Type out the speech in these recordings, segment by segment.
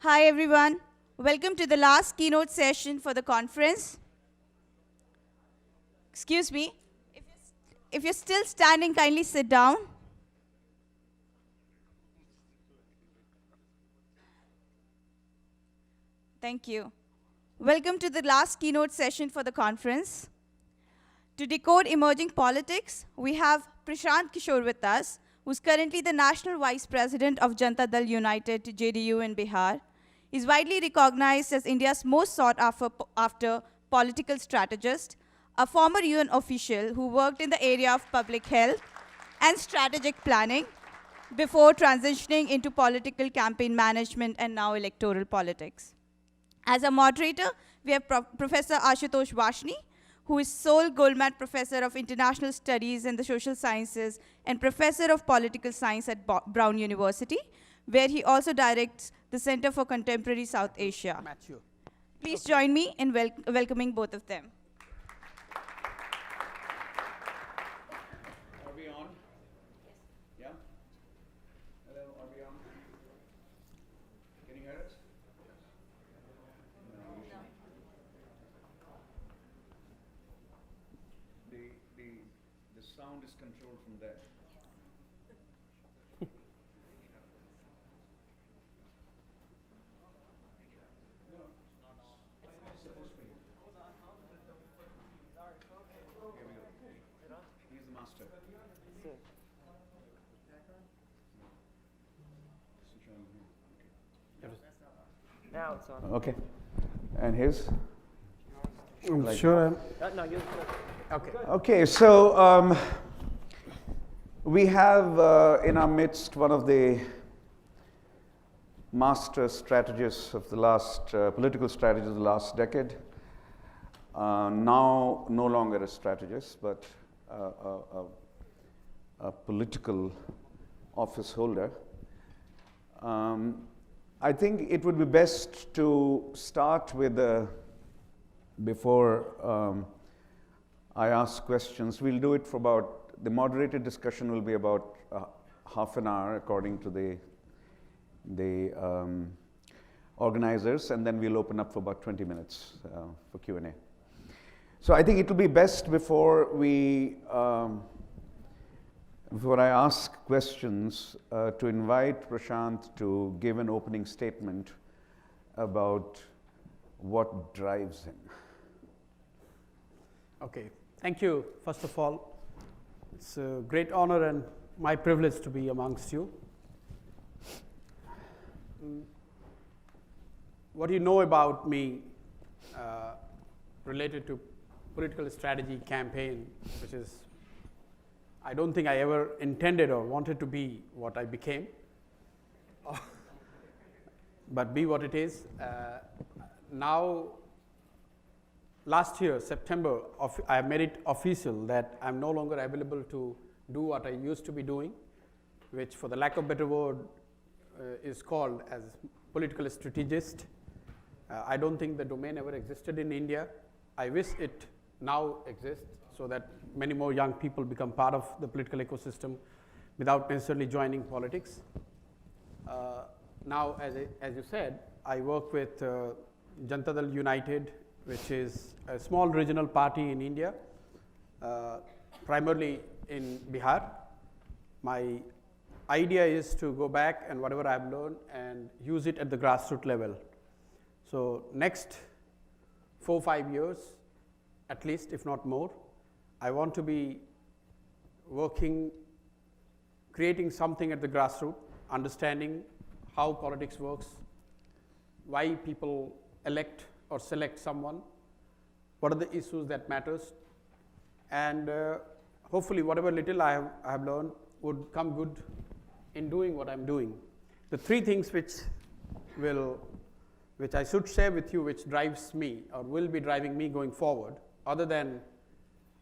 Hi everyone, welcome to the last keynote session for the conference. Excuse me, if you're still standing, kindly sit down. Thank you. Welcome to the last keynote session for the conference. To decode emerging politics, we have Prashant Kishor with us, who's currently the National Vice President of Janata Dal United JDU in Bihar. He's widely recognized as India's most sought-after political strategist, a former UN official who worked in the area of public health and strategic planning before transitioning into political campaign management and now electoral politics. As a moderator, we have Professor Ashutosh Vashni, who is sole Goldman Professor of International Studies in the Social Sciences and Professor of Political Science at Brown University, where he also directs the Center for Contemporary South Asia. Please join me in welcoming both of them. Are we on? Yeah? Hello, are we on? Can you hear us? No. The sound is controlled from there. He's the master. Now it's on. Okay. And his? I'm sure. No, you're okay. Okay, so we have in our midst one of the master strategists of the last, political strategists of the last decade. Now no longer a strategist, but a political office holder. I think it would be best to start with, before I ask questions, we'll do it for about, the moderated discussion will be about half an hour according to the organizers, and then we'll open up for about 20 minutes for Q&A. So I think it will be best before I ask questions to invite Prashant to give an opening statement about what drives him. Okay, thank you. First of all, it's a great honor and my privilege to be amongst you. What you know about me related to political strategy campaign, which is, I don't think I ever intended or wanted to be what I became, but be what it is. Now, last year, September, I made it official that I'm no longer available to do what I used to be doing, which for the lack of a better word is called as political strategist. I don't think the domain ever existed in India. I wish it now exists so that many more young people become part of the political ecosystem without necessarily joining politics. Now, as you said, I work with Janata Dal United, which is a small regional party in India, primarily in Bihar. My idea is to go back and whatever I've learned and use it at the grassroots level. So next 4 or 5 years, at least, if not more, I want to be working, creating something at the grassroots, understanding how politics works, why people elect or select someone, what are the issues that matters, and hopefully whatever little I have learned would come good in doing what I'm doing. The 3 things which I should share with you, which drives me or will be driving me going forward, other than,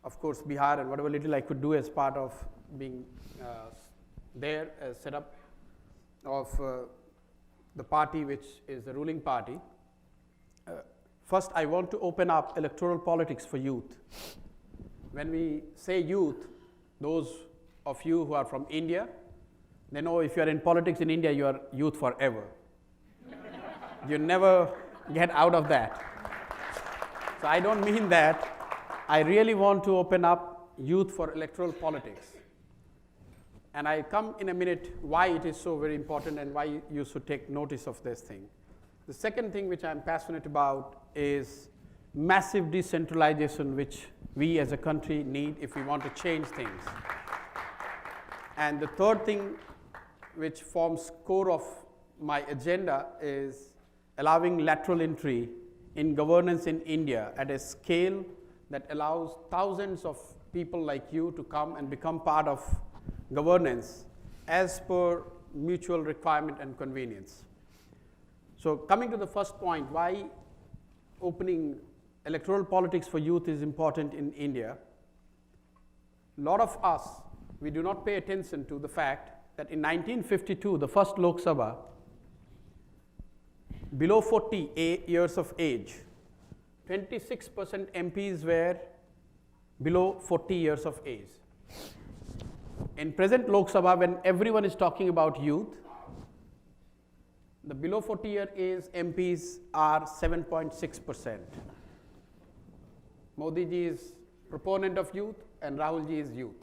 of course, Bihar and whatever little I could do as part of being there as setup of the party which is the ruling party. First, I want to open up electoral politics for youth. When we say youth, those of you who are from India, they know if you are in politics in India, you are youth forever. You never get out of that. So I don't mean that. I really want to open up youth for electoral politics. And I come in a minute why it is so very important and why you should take notice of this thing. The second thing which I'm passionate about is massive decentralization, which we as a country need if we want to change things. And the third thing which forms core of my agenda is allowing lateral entry in governance in India at a scale that allows thousands of people like you to come and become part of governance as per mutual requirement and convenience. So coming to the first point, why opening electoral politics for youth is important in India. A lot of us, we do not pay attention to the fact that in 1952, the first Lok Sabha, below 40 years of age, 26% MPs were below 40 years of age. In present Lok Sabha, when everyone is talking about youth, the below 40-year age MPs are 7.6%. Modi ji is proponent of youth and Rahul ji is youth.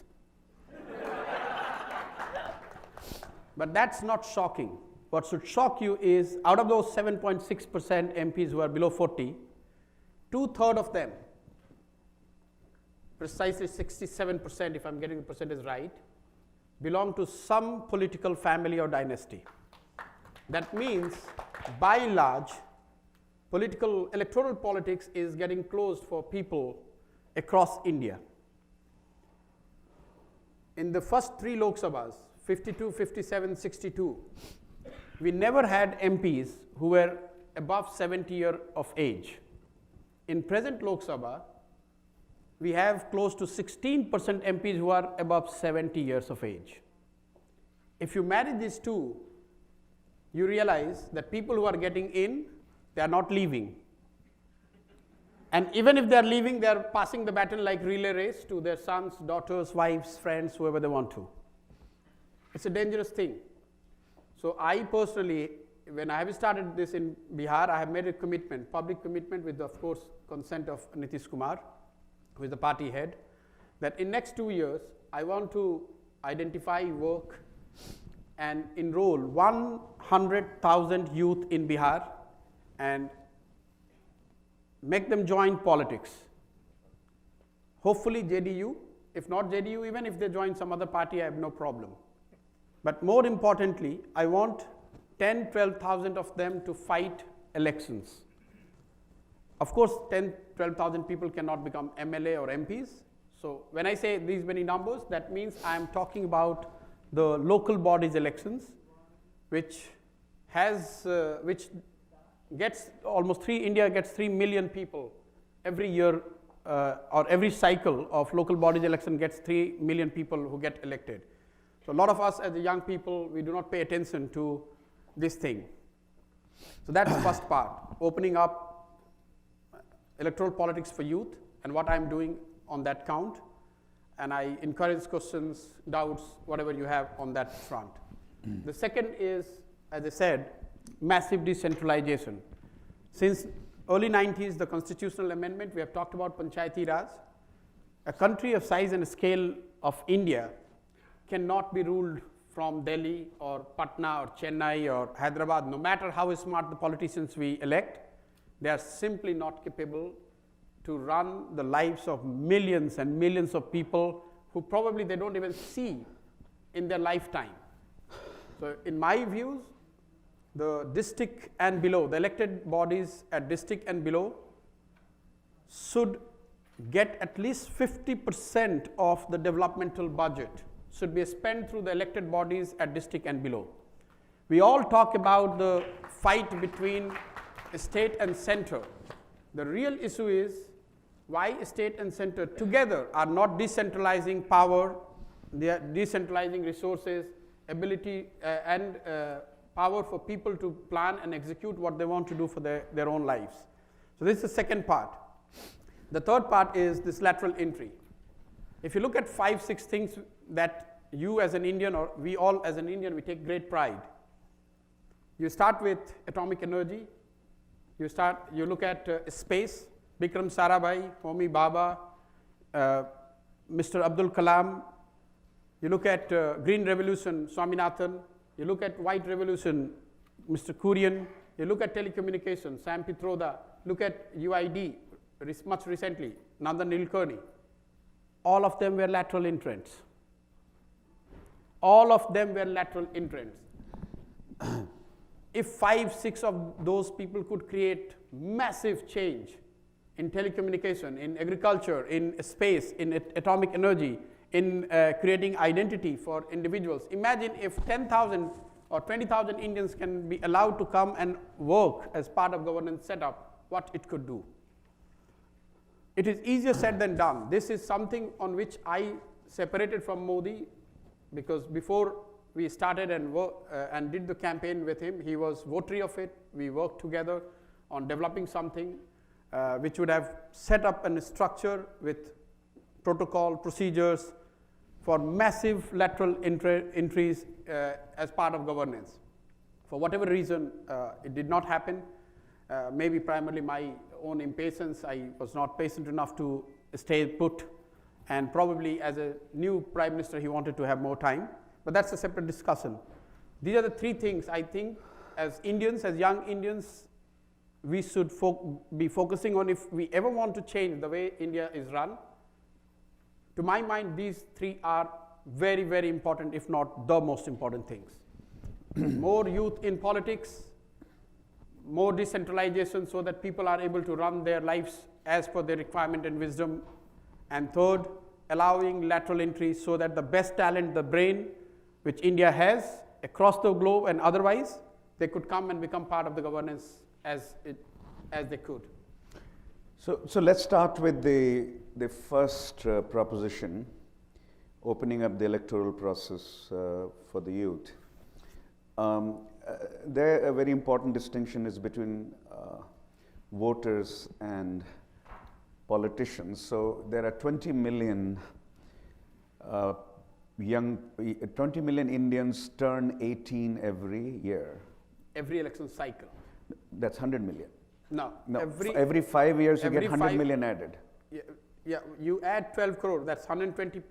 But that's not shocking. What should shock you is out of those 7.6% MPs who are below 40, 2/3 of them, precisely 67% if I'm getting the percentage right, belong to some political family or dynasty. That means, by and large, electoral politics is getting closed for people across India. In the first 3 Lok Sabhas, 52, 57, 62, we never had MPs who were above 70 years of age. In present Lok Sabha, we have close to 16% MPs who are above 70 years of age. If you marry these two, you realize that people who are getting in, they are not leaving. And even if they are leaving, they are passing the baton like relay race to their sons, daughters, wives, friends, whoever they want to. It's a dangerous thing. So I personally, when I have started this in Bihar, I have made a commitment, public commitment with, of course, consent of Nitish Kumar, who is the party head, that in next 2 years, I want to identify, work, and enroll 100,000 youth in Bihar and make them join politics. Hopefully JDU, if not JDU, even if they join some other party, I have no problem. But more importantly, I want 10, 12,000 of them to fight elections. Of course, 10, 12,000 people cannot become MLA or MPs. So when I say these many numbers, that means I am talking about the local bodies elections, which gets almost India gets 3 million people every year, or every cycle of local bodies election gets 3 million people who get elected. So a lot of us as the young people, we do not pay attention to this thing. So that's the first part, opening up electoral politics for youth and what I'm doing on that count. And I encourage questions, doubts, whatever you have on that front. The second is, as I said, massive decentralization. Since early 90s, the constitutional amendment, we have talked about Panchayati Raj. A country of size and scale of India cannot be ruled from Delhi or Patna or Chennai or Hyderabad. No matter how smart the politicians we elect, they are simply not capable to run the lives of millions and millions of people who probably they don't even see in their lifetime. So in my views, the district and below, the elected bodies at district and below should get at least 50% of the developmental budget should be spent through the elected bodies at district and below. We all talk about the fight between state and center. The real issue is why state and center together are not decentralizing power, they are decentralizing resources, ability and power for people to plan and execute what they want to do for their own lives. So this is the second part. The third part is this lateral entry. If you look at 5, 6 things that you as an Indian, or we all as an Indian, we take great pride. You start with atomic energy, You look at space, Bikram Sarabhai, Homi Bhabha, Mr. Abdul Kalam. You look at Green Revolution, Swaminathan. You look at White Revolution, Mr. Kurian. You look at telecommunications, Sam Pitroda. Look at UID, much recently, Nandan Nilekani. All of them were lateral entrants. All of them were lateral entrants. If 5, 6 of those people could create massive change in telecommunication, in agriculture, in space, in atomic energy, in creating identity for individuals. Imagine if 10,000 or 20,000 Indians can be allowed to come and work as part of governance setup, what it could do. It is easier said than done. This is something on which I separated from Modi, because before we started and did the campaign with him, he was votary of it. We worked together on developing something which would have set up a structure with protocol, procedures for massive lateral entries as part of governance. For whatever reason, it did not happen. Maybe primarily my own impatience. I was not patient enough to stay put, and probably as a new Prime Minister, he wanted to have more time. But that's a separate discussion. These are the 3 things I think as Indians, as young Indians, we should be focusing on if we ever want to change the way India is run. To my mind, these 3 are very, very important, if not the most important things. More youth in politics, more decentralization so that people are able to run their lives as per their requirement and wisdom. And third, allowing lateral entries so that the best talent, the brain, which India has across the globe and otherwise, they could come and become part of the governance as they could. So let's start with the first proposition, opening up the electoral process for the youth. There, a very important distinction is between voters and politicians. So there are 20 million 20 million Indians turn 18 every year. Every election cycle. That's 100 million. No. Every 5 years you get 100 million added. Yeah, you add 12 crore, that's 120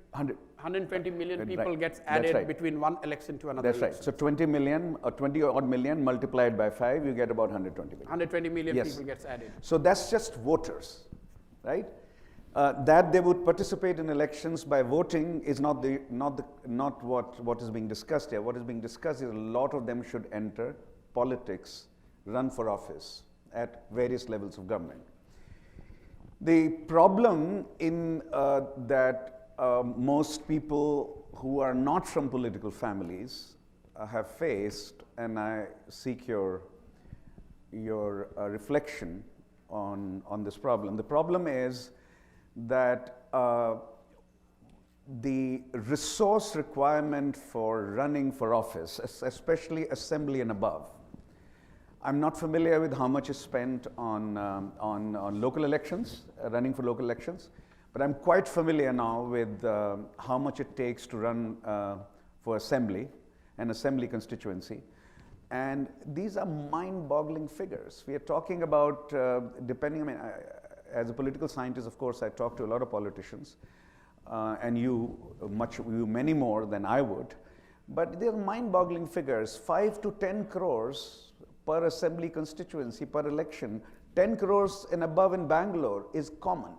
million people right. Gets added right. between one election to another That's election. right. So 20 million or 20 odd million multiplied by 5, you get about 120 million. 120 million Yes. people gets added. So that's just voters, right? That they would participate in elections by voting is not what is being discussed here. What is being discussed is a lot of them should enter politics, run for office at various levels of government. The problem in that most people who are not from political families have faced, and I seek your reflection on this problem. The problem is that the resource requirement for running for office, especially assembly and above, I'm not familiar with how much is spent on local elections, running for local elections, but I'm quite familiar now with how much it takes to run for assembly, an assembly constituency. And these are mind-boggling figures. We are talking about, as a political scientist, of course, I talk to a lot of politicians, and you many more than I would, but they're mind-boggling figures. 5 to 10 crores per assembly constituency, per election. 10 crores and above in Bangalore is common.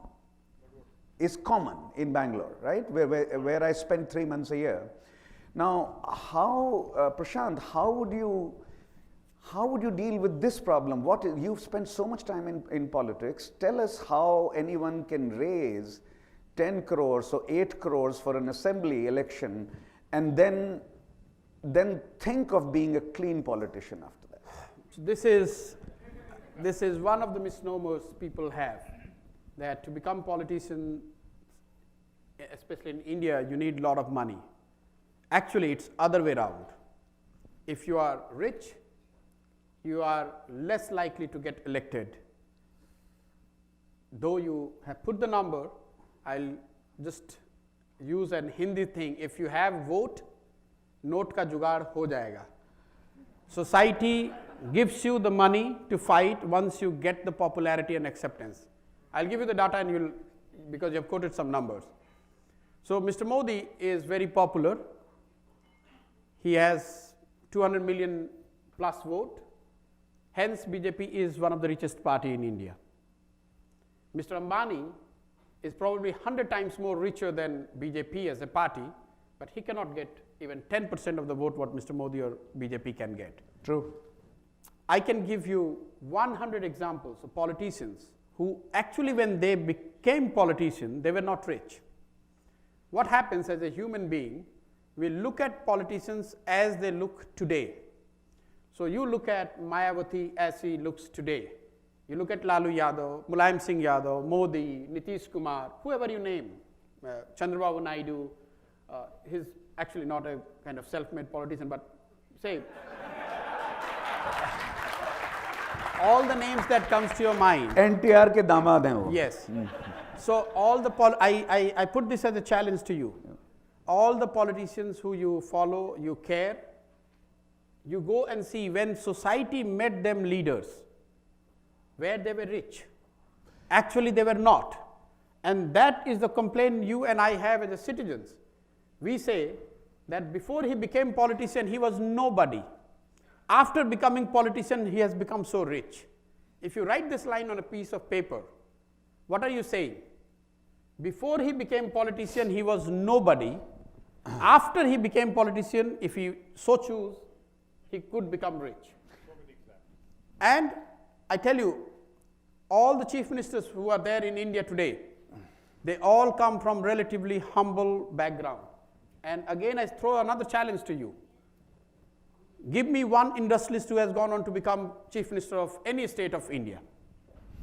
Is common in Bangalore, right? Where I spend 3 months a year. Now, Prashant, how would you deal with this problem? You've spent so much time in politics. Tell us how anyone can raise 10 crores or 8 crores for an assembly election and then think of being a clean politician after that. So this is one of the misnomers people have, that to become politician, especially in India, you need a lot of money. Actually, it's other way around. If you are rich, you are less likely to get elected. Though you have put the number, I'll just use an Hindi thing. If you have vote, note ka jugaad ho jayega. Society gives you the money to fight once you get the popularity and acceptance. I'll give you the data and you'll, because you have quoted some numbers. So Mr. Modi is very popular. He has 200 million plus vote. Hence, BJP is one of the richest party in India. Mr. Ambani is probably 100 times more richer than BJP as a party, but he cannot get even 10% of the vote what Mr. Modi or BJP can get. True. I can give you 100 examples of politicians who actually when they became politicians, they were not rich. What happens as a human being, we look at politicians as they look today. So you look at Mayawati as he looks today. You look at Lalu Yadav, Mulayam Singh Yadav, Modi, Nitish Kumar, whoever you name, Chandrababu Naidu, he's actually not a kind of self-made politician, but say, all the names that comes to your mind. NTR के दामाद हैं वो. Yes. So all the, I put this as a challenge to you. All the politicians who you follow, you care, you go and see when society made them leaders, where they were rich. Actually, they were not. And that is the complaint you and I have as citizens. We say that before he became politician, he was nobody. After becoming politician, he has become so rich. If you write this line on a piece of paper, what are you saying? Before he became politician, he was nobody. After he became politician, if he so choose, he could become rich. And I tell you, all the chief ministers who are there in India today, they all come from relatively humble background. And again, I throw another challenge to you. Give me one industrialist who has gone on to become chief minister of any state of India.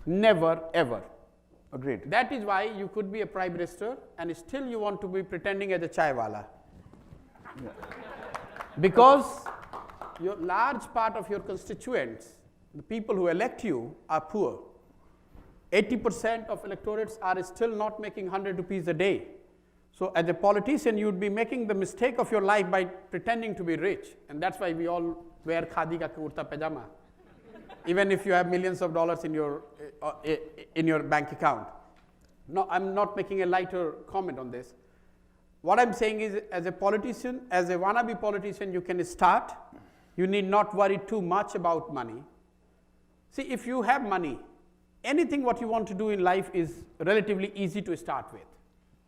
Never, ever. Agreed. That is why you could be a prime minister and still you want to be pretending as a chai wala. Yeah. Because your large part of your constituents, the people who elect you, are poor. 80% of electorates are still not making 100 rupees a day. So as a politician, you would be making the mistake of your life by pretending to be rich. And that's why we all wear khadi ka kurta pajama. Even if you have millions of dollars in your bank account. No, I'm not making a lighter comment on this. What I'm saying is, as a politician, as a wannabe politician, you can start. You need not worry too much about money. See, if you have money, anything what you want to do in life is relatively easy to start with.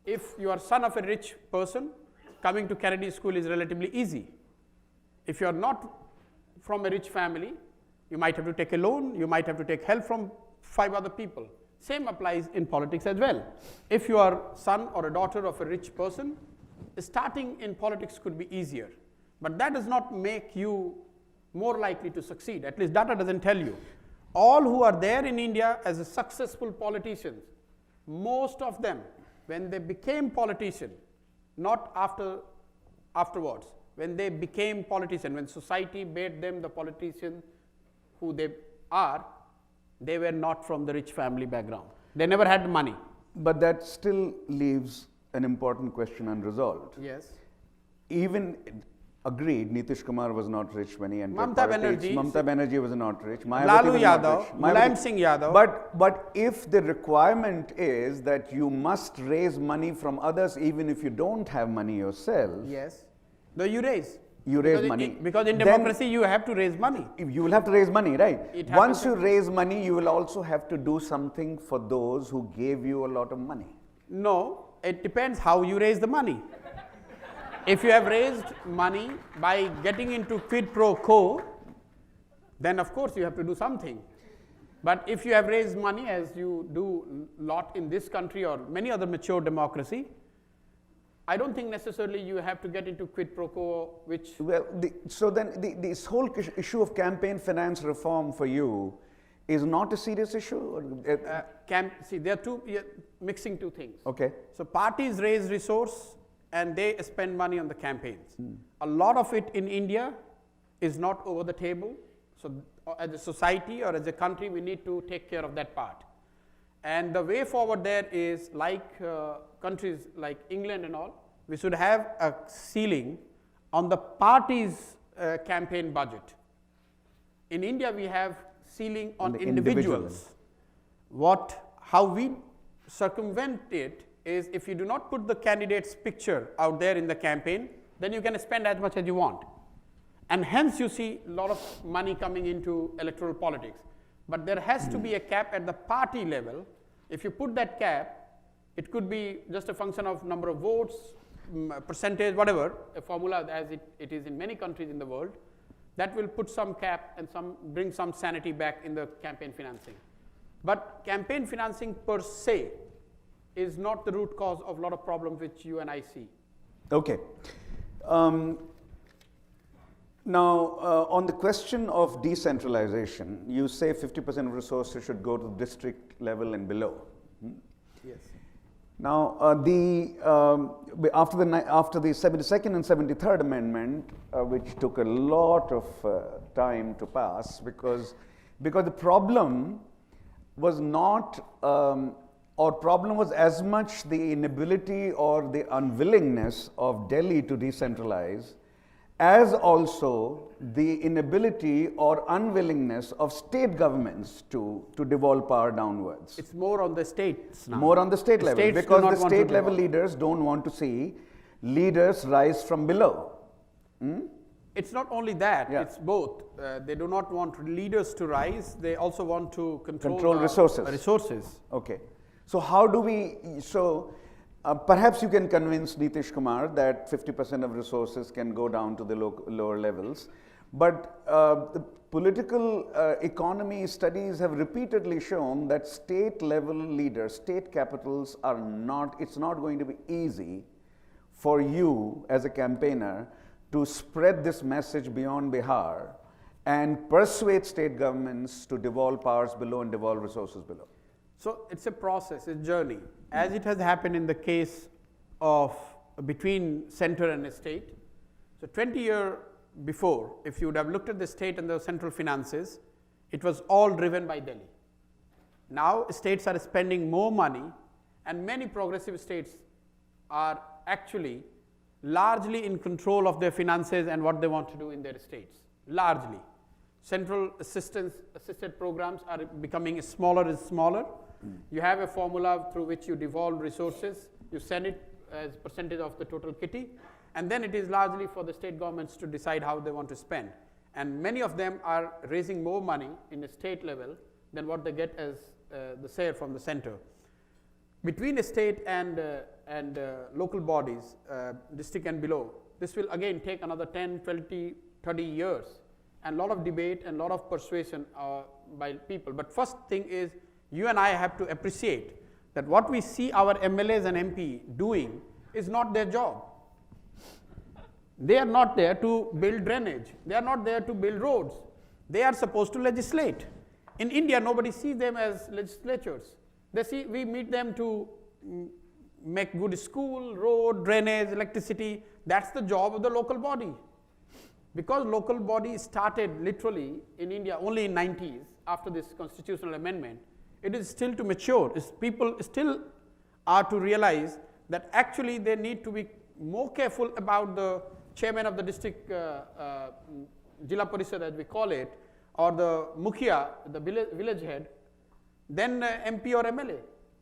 If you are son of a rich person, coming to Kennedy School is relatively easy. If you are not from a rich family, you might have to take a loan, you might have to take help from 5 other people. Same applies in politics as well. If you are son or a daughter of a rich person, starting in politics could be easier. But that does not make you more likely to succeed. At least data doesn't tell you. All who are there in India as a successful politicians, most of them, when they became politician, not afterwards, when they became politician, when society made them the politician who they are, they were not from the rich family background. They never had money. But that still leaves an important question unresolved. Yes. Even agreed, Nitish Kumar was not rich when he entered Mamta politics. Banerjee, Mamta Banerjee was not rich. Lalu Yadav, Mulayam Singh Yadav. But if the requirement is that you must raise money from others, even if you don't have money yourself. Yes. Though you raise. You raise money. Because in democracy you have to raise money. You will have to raise money, right? Once you raise money, you will also have to do something for those who gave you a lot of money. No, it depends how you raise the money. If you have raised money by getting into quid pro quo, then of course you have to do something. But if you have raised money, as you do a lot in this country or many other mature democracy, I don't think necessarily you have to get into quid pro quo, which... Well, so then this whole issue of campaign finance reform for you is not a serious issue? See, there are mixing two things. Okay. So parties raise resource and they spend money on the campaigns. A lot of it in India is not over the table. So as a society or as a country, we need to take care of that part. And the way forward there is like countries like England and all, we should have a ceiling on the party's campaign budget. In India, we have ceiling on the individuals. How we circumvent it is if you do not put the candidate's picture out there in the campaign, then you can spend as much as you want. And hence you see a lot of money coming into electoral politics. But there has to be a cap at the party level. If you put that cap, it could be just a function of number of votes, percentage, whatever, a formula as it is in many countries in the world, that will put some cap and bring some sanity back in the campaign financing. But campaign financing per se is not the root cause of a lot of problems which you and I see. Okay. Now, on the question of decentralization, you say 50% of resources should go to the district level and below. Yes. Now, after the 72nd and 73rd Amendment, which took a lot of time to pass, because the problem was not, or problem was as much the inability or the unwillingness of Delhi to decentralize, as also the inability or unwillingness of state governments to devolve power downwards. It's more on the states now. More on the state level, states because do not the want to state level devolve. leaders don't want to see leaders rise from below. It's not only that, Yeah. it's both. They do not want leaders to rise, they also want to control resources. Okay. So how do we, perhaps you can convince Nitish Kumar that 50% of resources can go down to the lower levels, but the political economy studies have repeatedly shown that state level leaders, state capitals are not, it's not going to be easy for you as a campaigner to spread this message beyond Bihar and persuade state governments to devolve powers below and devolve resources below. So it's a process, a journey. As it has happened in the case of between center and state. So 20 years before, if you would have looked at the state and the central finances, it was all driven by Delhi. Now states are spending more money, and many progressive states are actually largely in control of their finances and what they want to do in their states, largely. Central assisted programs are becoming smaller and smaller. You have a formula through which you devolve resources, you send it as percentage of the total kitty, and then it is largely for the state governments to decide how they want to spend. And many of them are raising more money in the state level than what they get as the share from the center. Between the state and local bodies, district and below, this will again take another 10, 20, 30 years, and a lot of debate and a lot of persuasion by people. But first thing is, you and I have to appreciate that what we see our MLAs and MP doing is not their job. They are not there to build drainage. They are not there to build roads. They are supposed to legislate. In India, nobody sees them as legislatures. We meet them to make good school, road, drainage, electricity. That's the job of the local body. Because local body started literally in India only in 90s after this constitutional amendment, it is still to mature. People still are to realize that actually they need to be more careful about the chairman of the district, Jila Parishad as we call it, or the Mukhia, the village head, than MP or MLA.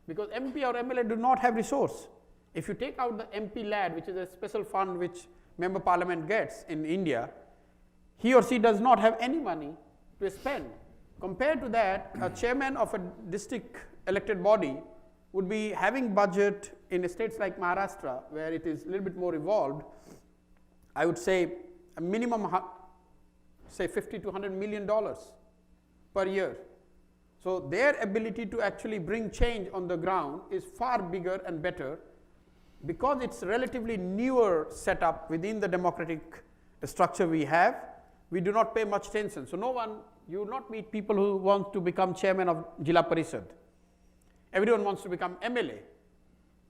Because MP or MLA do not have resource. If you take out the MP LAD, which is a special fund which member parliament gets in India, he or she does not have any money to spend. Compared to that, a chairman of a district elected body would be having budget in states like Maharashtra, where it is a little bit more evolved. I would say a minimum, say $50 to $100 million per year. So their ability to actually bring change on the ground is far bigger and better, because it's relatively newer setup within the democratic structure we have. We do not pay much attention. So you will not meet people who want to become chairman of Jila Parishad. Everyone wants to become MLA.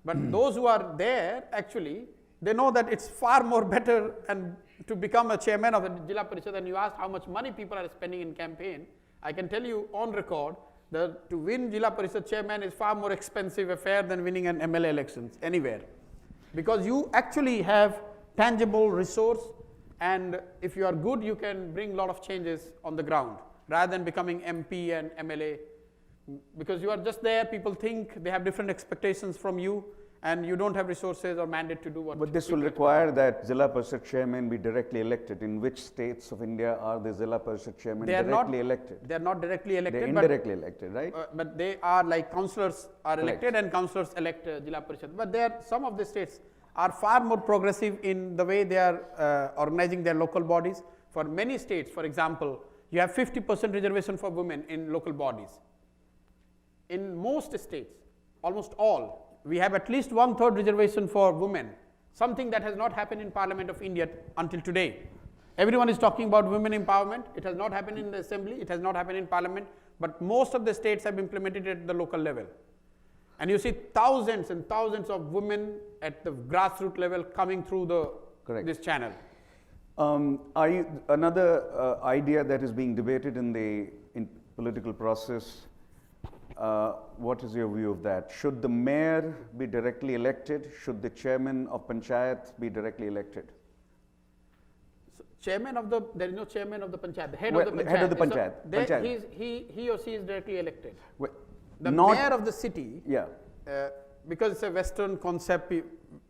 But those who are there, actually, they know that it's far more better and to become a chairman of the Jila Parishad. And you asked how much money people are spending in campaign. I can tell you on record that to win Jila Parishad chairman is far more expensive affair than winning an MLA elections anywhere. Because you actually have tangible resource, and if you are good, you can bring a lot of changes on the ground. rather than becoming MP and MLA, because you are just there, people think they have different expectations from you, and you don't have resources or mandate to do what. But this will require that Zilla Parishad chairman be directly elected. In which states of India are the Zilla Parishad chairman directly elected? They are not directly elected. They are indirectly elected, right? But they are like councillors are Correct. elected and councillors elect Zilla Parishad. But there, some of the states are far more progressive in the way they are organizing their local bodies. For many states, for example, you have 50% reservation for women in local bodies. In most states, almost all, we have at least 1/3 reservation for women, something that has not happened in Parliament of India until today. Everyone is talking about women empowerment. It has not happened in the assembly, it has not happened in Parliament, but most of the states have implemented it at the local level. And you see thousands and thousands of women at the grassroots level coming through this channel. Another idea that is being debated in the political process, what is your view of that? Should the mayor be directly elected? Should the chairman of panchayat be directly elected? So there is no chairman of the panchayat, the head of the panchayat. Head of the panchayat. He or she is directly elected. The Not- mayor of the city, Yeah. because it's a Western concept,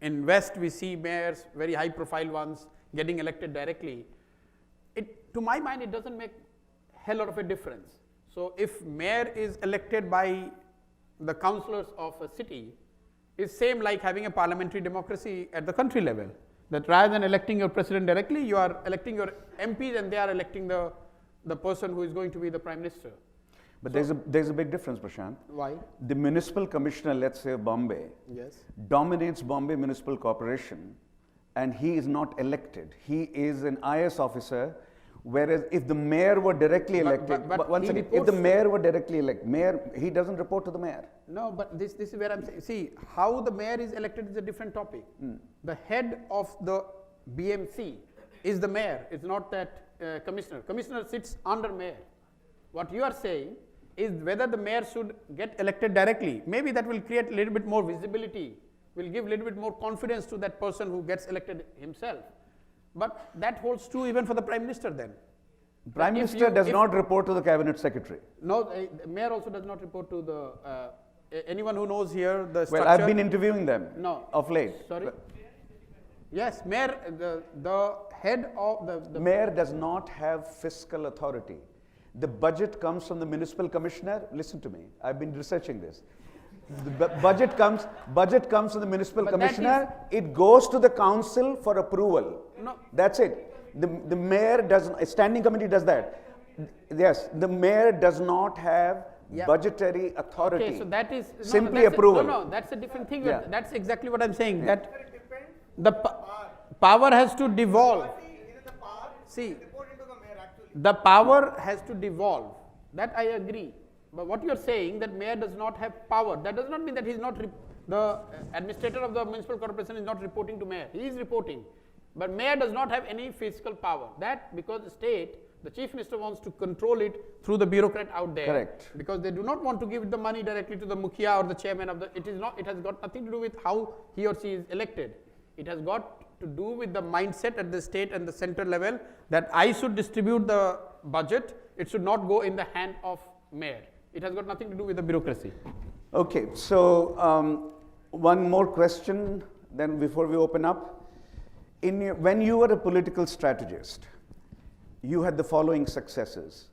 in West we see mayors, very high profile ones, getting elected directly. To my mind, it doesn't make a hell lot of a difference. So if mayor is elected by the councillors of a city, it's same like having a parliamentary democracy at the country level. That rather than electing your president directly, you are electing your MPs and they are electing the person who is going to be the prime minister. But there's a big difference, Prashant. Why? The municipal commissioner, let's say Bombay, Yes. dominates Bombay Municipal Corporation, and he is not elected. He is an IS officer. Whereas if the mayor were directly elected, but once he again, if reports the mayor were directly elected, he doesn't report to the mayor. No, but this is where I'm saying, see, how the mayor is elected is a different topic. The head of the BMC is the mayor, it's not that commissioner. Commissioner sits under mayor. What you are saying is whether the mayor should get elected directly. Maybe that will create a little bit more visibility, will give a little bit more confidence to that person who gets elected himself. But that holds true even for the prime minister then. Prime Minister does not report to the cabinet secretary. No, the mayor also does not report to the, anyone who knows here the structure. Well, I've been interviewing them of late. Sorry? Yes, mayor, the head of the mayor does not have fiscal authority. The budget comes from the municipal commissioner. Listen to me, I've been researching this. The budget comes from the municipal commissioner. It goes to the council for approval. No. That's it. The mayor a standing committee does that. Yes, the mayor does not have budgetary authority. Okay, so that is simply approval. No, that's a different thing. Yeah. That's exactly what I'm saying. That the power has to devolve. See, the power has to devolve. That I agree. But what you are saying that mayor does not have power, that does not mean that he is not the administrator of the municipal corporation is not reporting to mayor. He is reporting, but mayor does not have any fiscal power. That because the state, the chief minister wants to control it through the bureaucrat out there. Correct. Because they do not want to give the money directly to the mukhia or the chairman of the. It is not. It has got nothing to do with how he or she is elected. It has got to do with the mindset at the state and the center level that I should distribute the budget. It should not go in the hand of mayor. It has got nothing to do with the bureaucracy. Okay, so one more question then before we open up. When you were a political strategist, you had the following successes.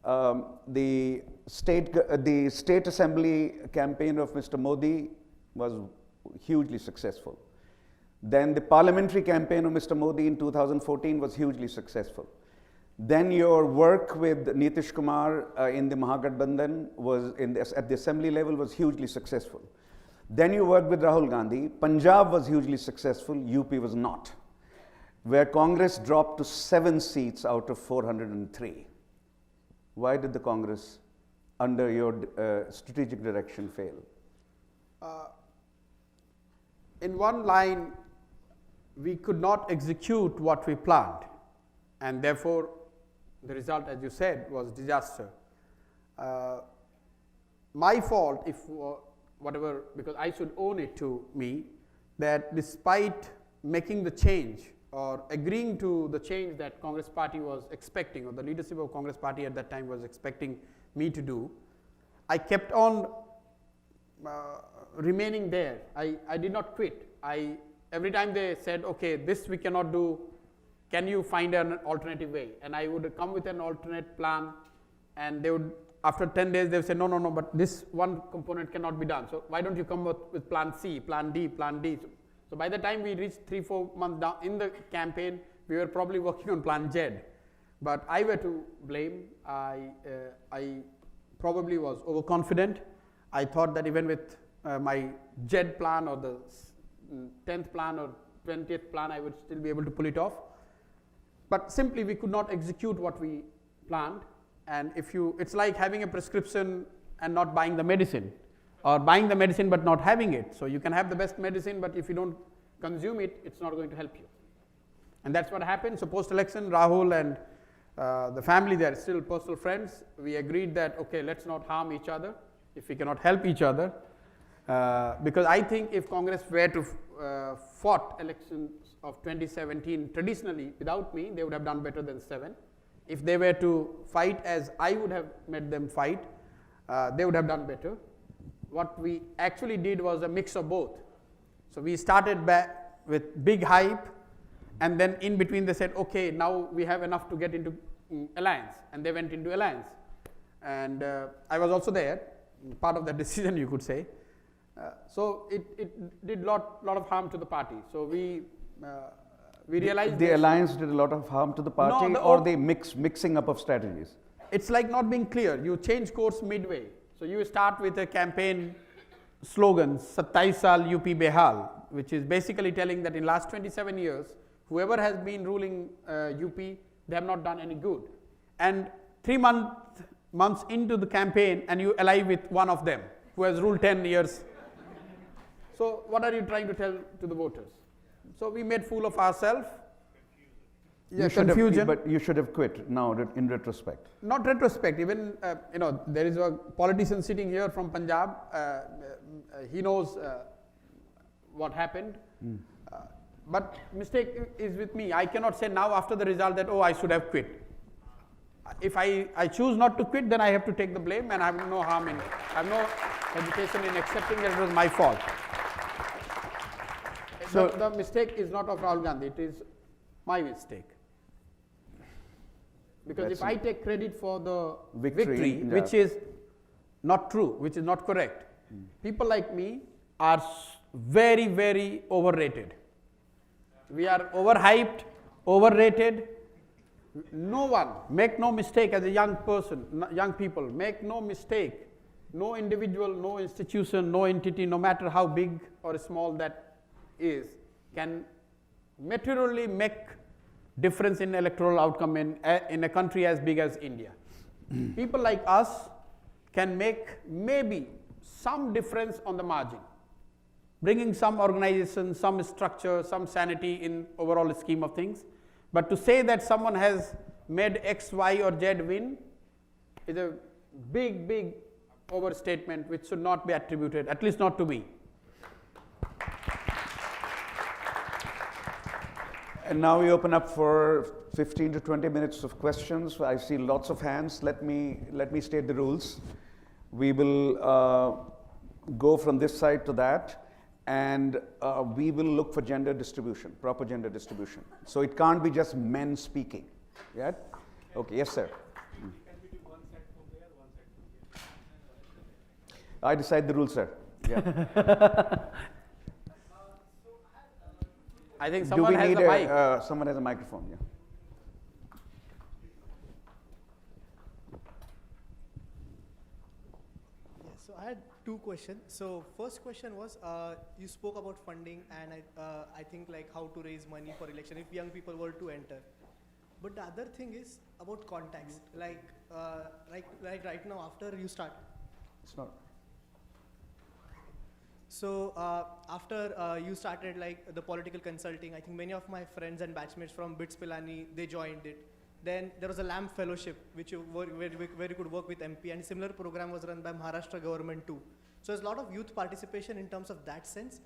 The state assembly campaign of Mr. Modi was hugely successful. Then the parliamentary campaign of Mr. Modi in 2014 was hugely successful. Then your work with Nitish Kumar in the Mahagathbandhan at the assembly level was hugely successful. Then you worked with Rahul Gandhi. Punjab was hugely successful, UP was not, where Congress dropped to 7 seats out of 403. Why did the Congress, under your strategic direction, fail? In one line, we could not execute what we planned, and therefore the result, as you said, was disaster. My fault, if whatever, because I should own it to me, that despite making the change or agreeing to the change that Congress party was expecting, or the leadership of Congress party at that time was expecting me to do, I kept on remaining there. I did not quit. Every time they said, okay, this we cannot do, can you find an alternative way? And I would come with an alternate plan, and they would, after 10 days, they would say, no, but this one component cannot be done. So why don't you come with plan C, plan D, plan D? So by the time we reached 3-4 months down in the campaign, we were probably working on plan Z. But I were to blame. I probably was overconfident. I thought that even with my Z plan or the 10th plan or 20th plan, I would still be able to pull it off. But simply we could not execute what we planned. And it's like having a prescription and not buying the medicine, or buying the medicine but not having it. So you can have the best medicine, but if you don't consume it, it's not going to help you. And that's what happened. So post-election, Rahul and the family, they are still personal friends. We agreed that, okay, let's not harm each other if we cannot help each other. Because I think if Congress were to fought elections of 2017 traditionally without me, they would have done better than 7. If they were to fight as I would have made them fight, they would have done better. What we actually did was a mix of both. So we started back with big hype, and then in between they said, okay, now we have enough to get into alliance, and they went into alliance. And I was also there, part of the decision, you could say. So it did lot of harm to the party. So we realized the alliance did a lot of harm to the party, or the mixing up of strategies. It's like not being clear. You change course midway. So you start with a campaign slogan, 27 saal UP Behal, which is basically telling that in last 27 years, whoever has been ruling UP, they have not done any good. And 3 months into the campaign, and you ally with one of them who has ruled 10 years. So what are you trying to tell to the voters? So we made fool of ourselves. Yeah, confusion. But you should have quit now in retrospect. Not retrospect. Even there is a politician sitting here from Punjab. He knows what happened. But mistake is with me. I cannot say now after the result that, oh, I should have quit. If I choose not to quit, then I have to take the blame, and I have no harm in it. I have no hesitation in accepting that it was my fault. So the mistake is not of Rahul Gandhi. It is my mistake. Because if I take credit for the victory which is not true, which is not correct, people like me are very, very overrated. We are overhyped, overrated. No one, make no mistake as a young person, young people, make no mistake. No individual, no institution, no entity, no matter how big or small that is, can materially make difference in electoral outcome in a country as big as India. People like us can make maybe some difference on the margin, bringing some organization, some structure, some sanity in overall scheme of things. But to say that someone has made X, Y or Z win is a big, big overstatement which should not be attributed, at least not to me. And now we open up for 15 to 20 minutes of questions. I see lots of hands. Let me state the rules. We will go from this side to that, and we will look for gender distribution, proper gender distribution. So it can't be just men speaking. Yeah? Okay, yes, sir. Can we do one set from there, one set from here? I decide the rules, sir. Yeah. I think someone has a mic. Someone has a microphone, yeah. Yes, so I had 2 questions. So first question was, you spoke about funding, and I think like how to raise money for election if young people were to enter. But the other thing is about contacts. Like right now, after you start. It's not. So after you started like the political consulting, I think many of my friends and batchmates from BITS Pilani, they joined it. Then there was a LAMP fellowship, which where you could work with MP, and a similar program was run by Maharashtra government too. So there's a lot of youth participation in terms of that sense,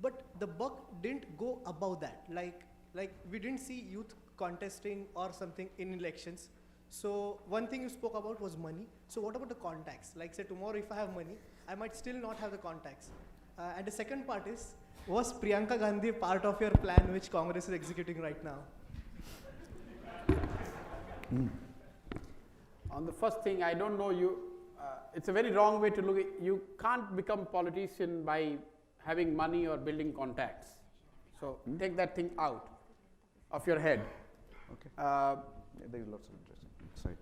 but the buck didn't go above that. Like like we didn't see youth contesting or something in elections. So one thing you spoke about was money. So what about the contacts? Like say tomorrow if I have money, I might still not have the contacts. And the second part is, was Priyanka Gandhi part of your plan which Congress is executing right now? On the first thing, I don't know you, it's a very wrong way to look at, you can't become politician by having money or building contacts. So take that thing out of your head. Okay. There's lots of interesting. Sorry.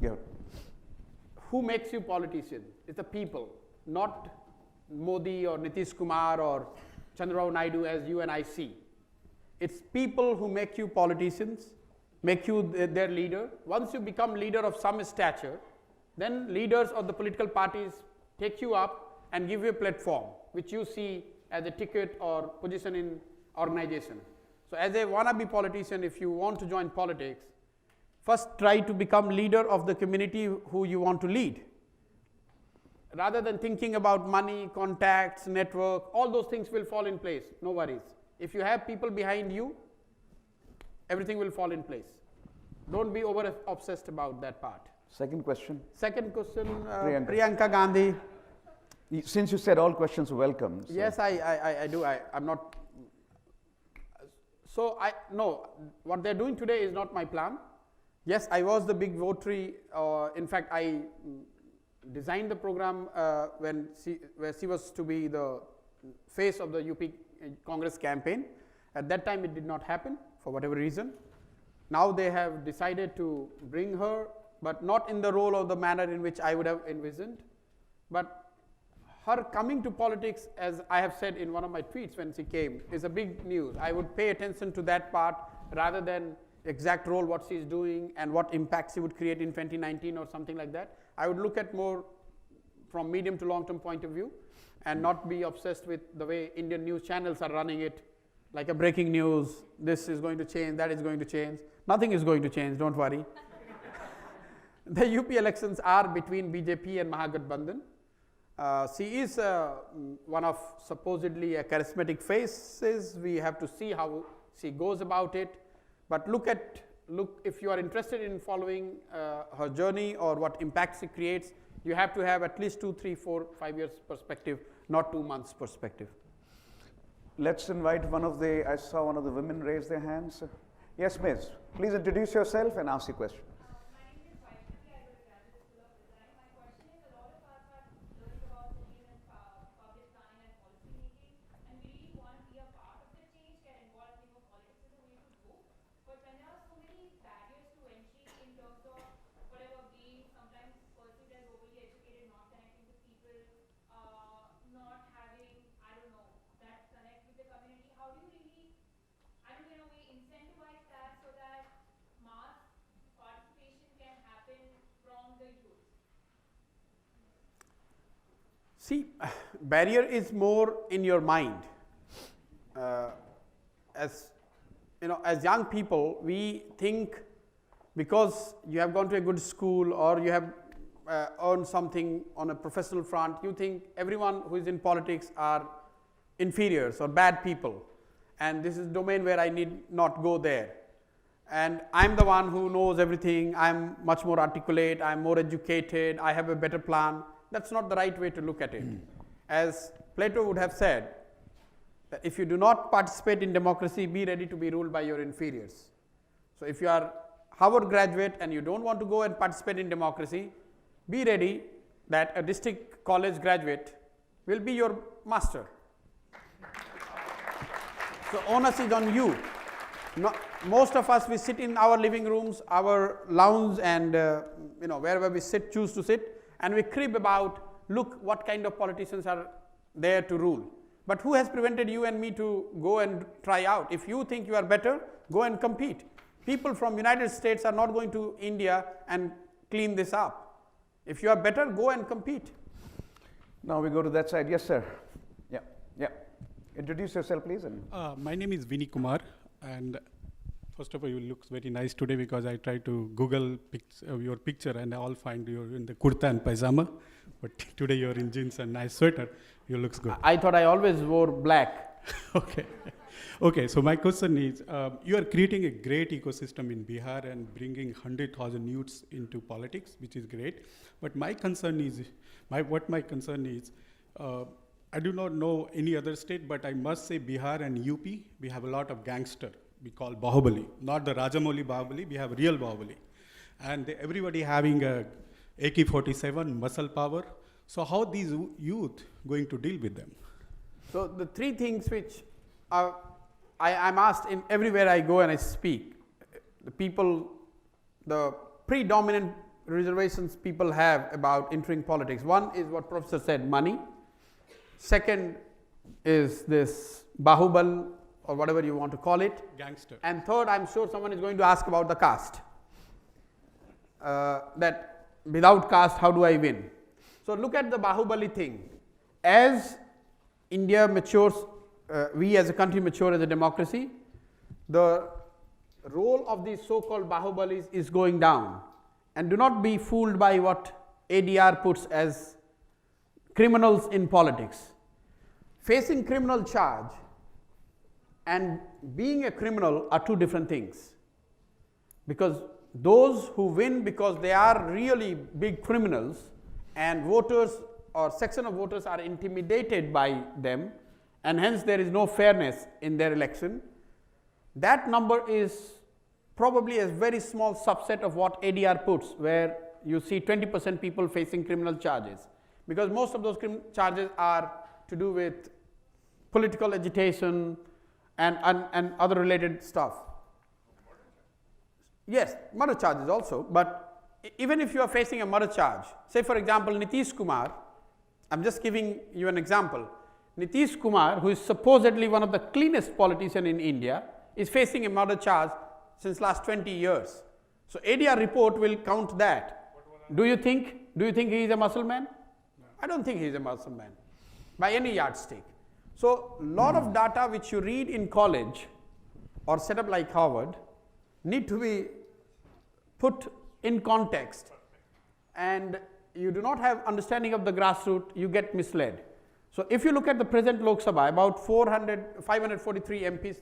Yeah. Who makes you politician? It's the people, not Modi or Nitish Kumar or Chandrababu Naidu as you and I see. It's people who make you politicians, make you their leader. Once you become leader of some stature, then leaders of the political parties take you up and give you a platform which you see as a ticket or position in organization. So as a wannabe politician, if you want to join politics, first try to become leader of the community who you want to lead. Rather than thinking about money, contacts, network, all those things will fall in place, no worries. If you have people behind you, everything will fall in place. Don't be over obsessed about that part. Second question. Second question, Priyanka. Priyanka Gandhi. Since you said all questions are welcome. So. Yes, I do. I'm not. So no, what they're doing today is not my plan. Yes, I was the big votary. In fact, I designed the program where she was to be the face of the UP Congress campaign. At that time, it did not happen for whatever reason. Now they have decided to bring her, but not in the role or the manner in which I would have envisioned. But her coming to politics, as I have said in one of my tweets when she came, is a big news. I would pay attention to that part rather than exact role what she is doing and what impact she would create in 2019 or something like that. I would look at more from medium to long term point of view and not be obsessed with the way Indian news channels are running it, like a breaking news, this is going to change, that is going to change. Nothing is going to change, don't worry. The UP elections are between BJP and Mahagathbandhan. She is one of supposedly a charismatic faces. We have to see how she goes about it. But look, if you are interested in following her journey or what impact she creates, you have to have at least 2, 3, 4, 5 years perspective, not 2 months perspective. Let's invite I saw one of the women raise their hands. Yes, miss. Please introduce yourself and ask your question. See, barrier is more in your mind. As you know, as young people, we think because you have gone to a good school or you have earned something on a professional front, you think everyone who is in politics are inferiors or bad people. And this is a domain where I need not go there. And I'm the one who knows everything, I'm much more articulate, I'm more educated, I have a better plan. That's not the right way to look at it. As Plato would have said, that if you do not participate in democracy, be ready to be ruled by your inferiors. So if you are Harvard graduate and you don't want to go and participate in democracy, be ready that a district college graduate will be your master. So onus is on you. Most of us, we sit in our living rooms, our lounge, and wherever we choose to sit, and we crib about, look what kind of politicians are there to rule. But who has prevented you and me to go and try out? If you think you are better, go and compete. People from United States are not going to India and clean this up. If you are better, go and compete. Now we go to that side. Yes, sir. Yeah. Introduce yourself, please. My name is Vinny Kumar, and first of all, you look very nice today because I tried to Google your picture and I all find you in the kurta and pajama, but today you're in jeans and nice sweater. You looks good. I thought I always wore black. Okay. Okay, so my question is, you are creating a great ecosystem in Bihar and bringing 100,000 youths into politics, which is great. But my concern is, my concern is, I do not know any other state, but I must say Bihar and UP, we have a lot of gangster. We call Bahubali, not the Rajamouli Bahubali. We have real Bahubali, and everybody having a AK-47 muscle power. So how these youth going to deal with them? So the three things which I'm asked in everywhere I go and I speak, the people, the predominant reservations people have about entering politics. One is what Professor said, money. Second is this Bahubal or whatever you want to call it. Gangster. And third, I'm sure someone is going to ask about the caste. That without caste, how do I win? So look at the Bahubali thing. As India matures, we as a country mature as a democracy, the role of these so-called Bahubalis is going down. And do not be fooled by what ADR puts as criminals in politics. Facing criminal charge and being a criminal are two different things. Because those who win because they are really big criminals and voters or section of voters are intimidated by them, and hence there is no fairness in their election, that number is probably a very small subset of what ADR puts, where you see 20% people facing criminal charges, because most of those charges are to do with political agitation and other related stuff. Yes, murder charges also, but even if you are facing a murder charge, say for example Nitish Kumar, I'm just giving you an example. Nitish Kumar, who is supposedly one of the cleanest politicians in India, is facing a murder charge since last 20 years. So ADR report will count that. Do you think he is a muscle man? No. I don't think he is a muscle man by any yardstick. So lot of data which you read in college or set up like Harvard need to be put in context, and you do not have understanding of the grassroots, you get misled. So if you look at the present Lok Sabha, about 543 MPs,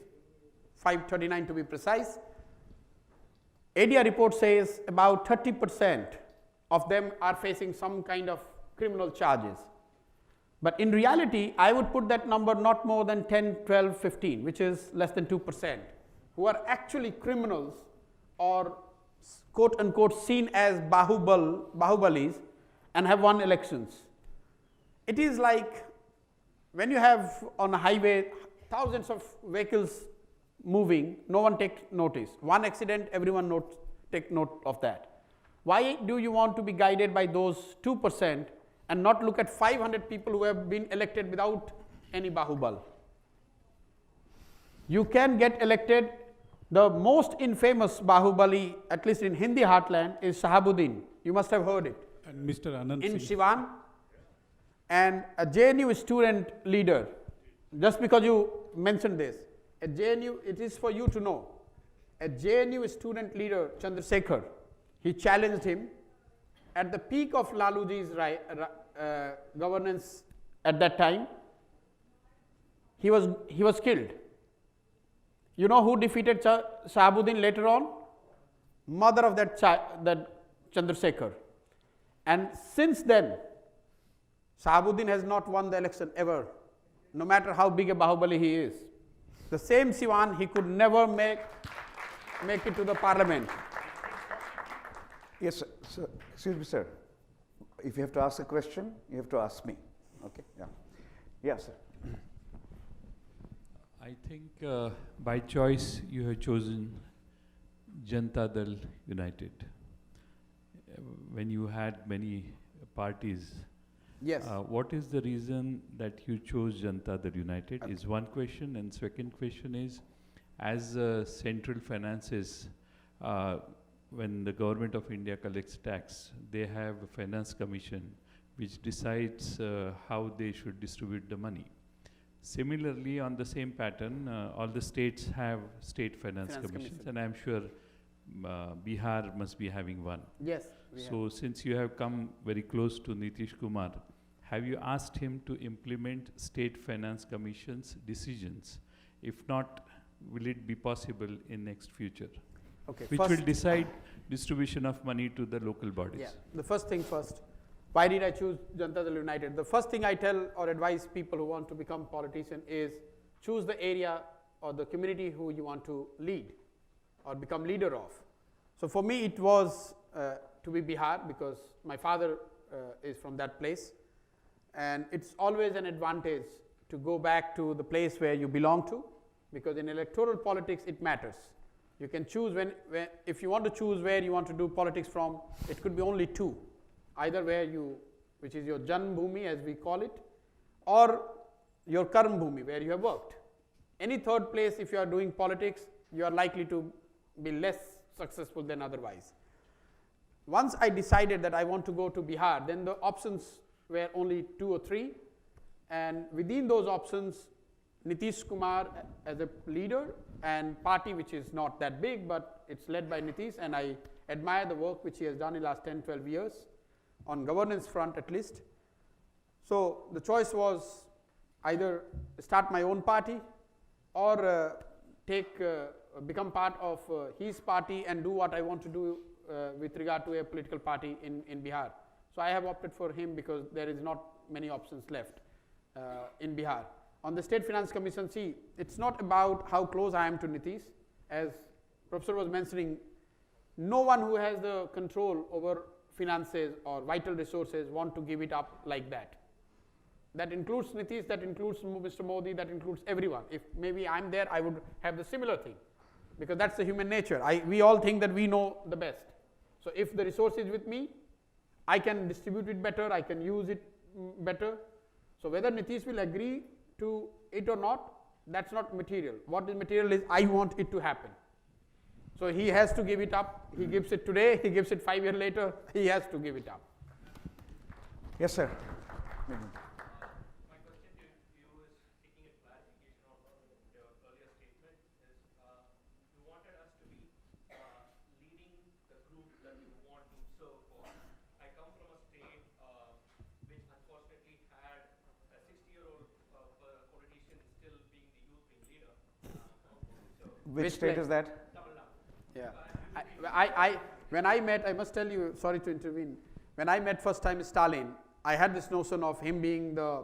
539 to be precise, ADR report says about 30% of them are facing some kind of criminal charges. But in reality, I would put that number not more than 10, 12, 15, which is less than 2%, who are actually criminals or quote unquote seen as Bahubalis and have won elections. It is like when you have on a highway thousands of vehicles moving, no one takes notice. One accident, everyone take note of that. Why do you want to be guided by those 2% and not look at 500 people who have been elected without any Bahubal? You can get elected. The most infamous Bahubali, at least in Hindi heartland, is Shahabuddin. You must have heard it. And Mr. Anand in Singh. Siwan, and a JNU student leader. Just because you mentioned this, a JNU, it is for you to know. A JNU student leader, Chandrasekhar, he challenged him at the peak of Laluji's governance at that time. He was killed. You know who defeated Shahabuddin later on? Mother of that Chandrasekhar. And since then, Shahabuddin has not won the election ever, no matter how big a Bahubali he is. The same Siwan, he could never make it to the parliament. Yes, sir. Excuse me, sir. If you have to ask a question, you have to ask me. Okay? Yeah. Yeah, sir. I think by choice you have chosen Janata Dal United. When you had many parties, Yes. what is the reason that you chose Janata Dal United is one question, and second question is, as central finances, when the government of India collects tax, they have a finance commission which decides how they should distribute the money. Similarly, on the same pattern, all the states have state finance commissions, and I'm sure Bihar must be having one. Yes. So since you have come very close to Nitish Kumar, have you asked him to implement state finance commission's decisions If not, will it be possible in next future? Okay. Which will decide distribution of money to the local bodies. Yeah. The first thing first. Why did I choose Janata Dal United? The first thing I tell or advise people who want to become politician is choose the area or the community who you want to lead or become leader of. So for me it was to be Bihar because my father is from that place, and it's always an advantage to go back to the place where you belong to, because in electoral politics it matters. You can choose if you want to choose where you want to do politics from, it could be only two, either which is your Jan Bhumi as we call it, or your Karm Bhumi where you have worked. Any third place, if you are doing politics, you are likely to be less successful than otherwise. Once I decided that I want to go to Bihar, then the options were only 2 or 3, and within those options, Nitish Kumar as a leader and party which is not that big, but it's led by Nitish, and I admire the work which he has done in the last 10-12 years on governance front at least. So the choice was either start my own party or become part of his party and do what I want to do with regard to a political party in Bihar. So I have opted for him because there is not many options left in Bihar. On the State Finance Commission, see, it's not about how close I am to Nitish. As Professor was mentioning, no one who has the control over finances or vital resources want to give it up like that. That includes Nitish, that includes Mr. Modi, that includes everyone. If maybe I'm there, I would have the similar thing, because that's the human nature. We all think that we know the best. So if the resource is with me, I can distribute it better, I can use it better. So whether Nitish will agree to it or not, that's not material. What is material is I want it to happen. So he has to give it up. He gives it today, he gives it 5 years later, he has to give it up. Yes, sir. Which state is that? Yeah. When I met, I must tell you, sorry to intervene, when I met first time Stalin, I had this notion of him being the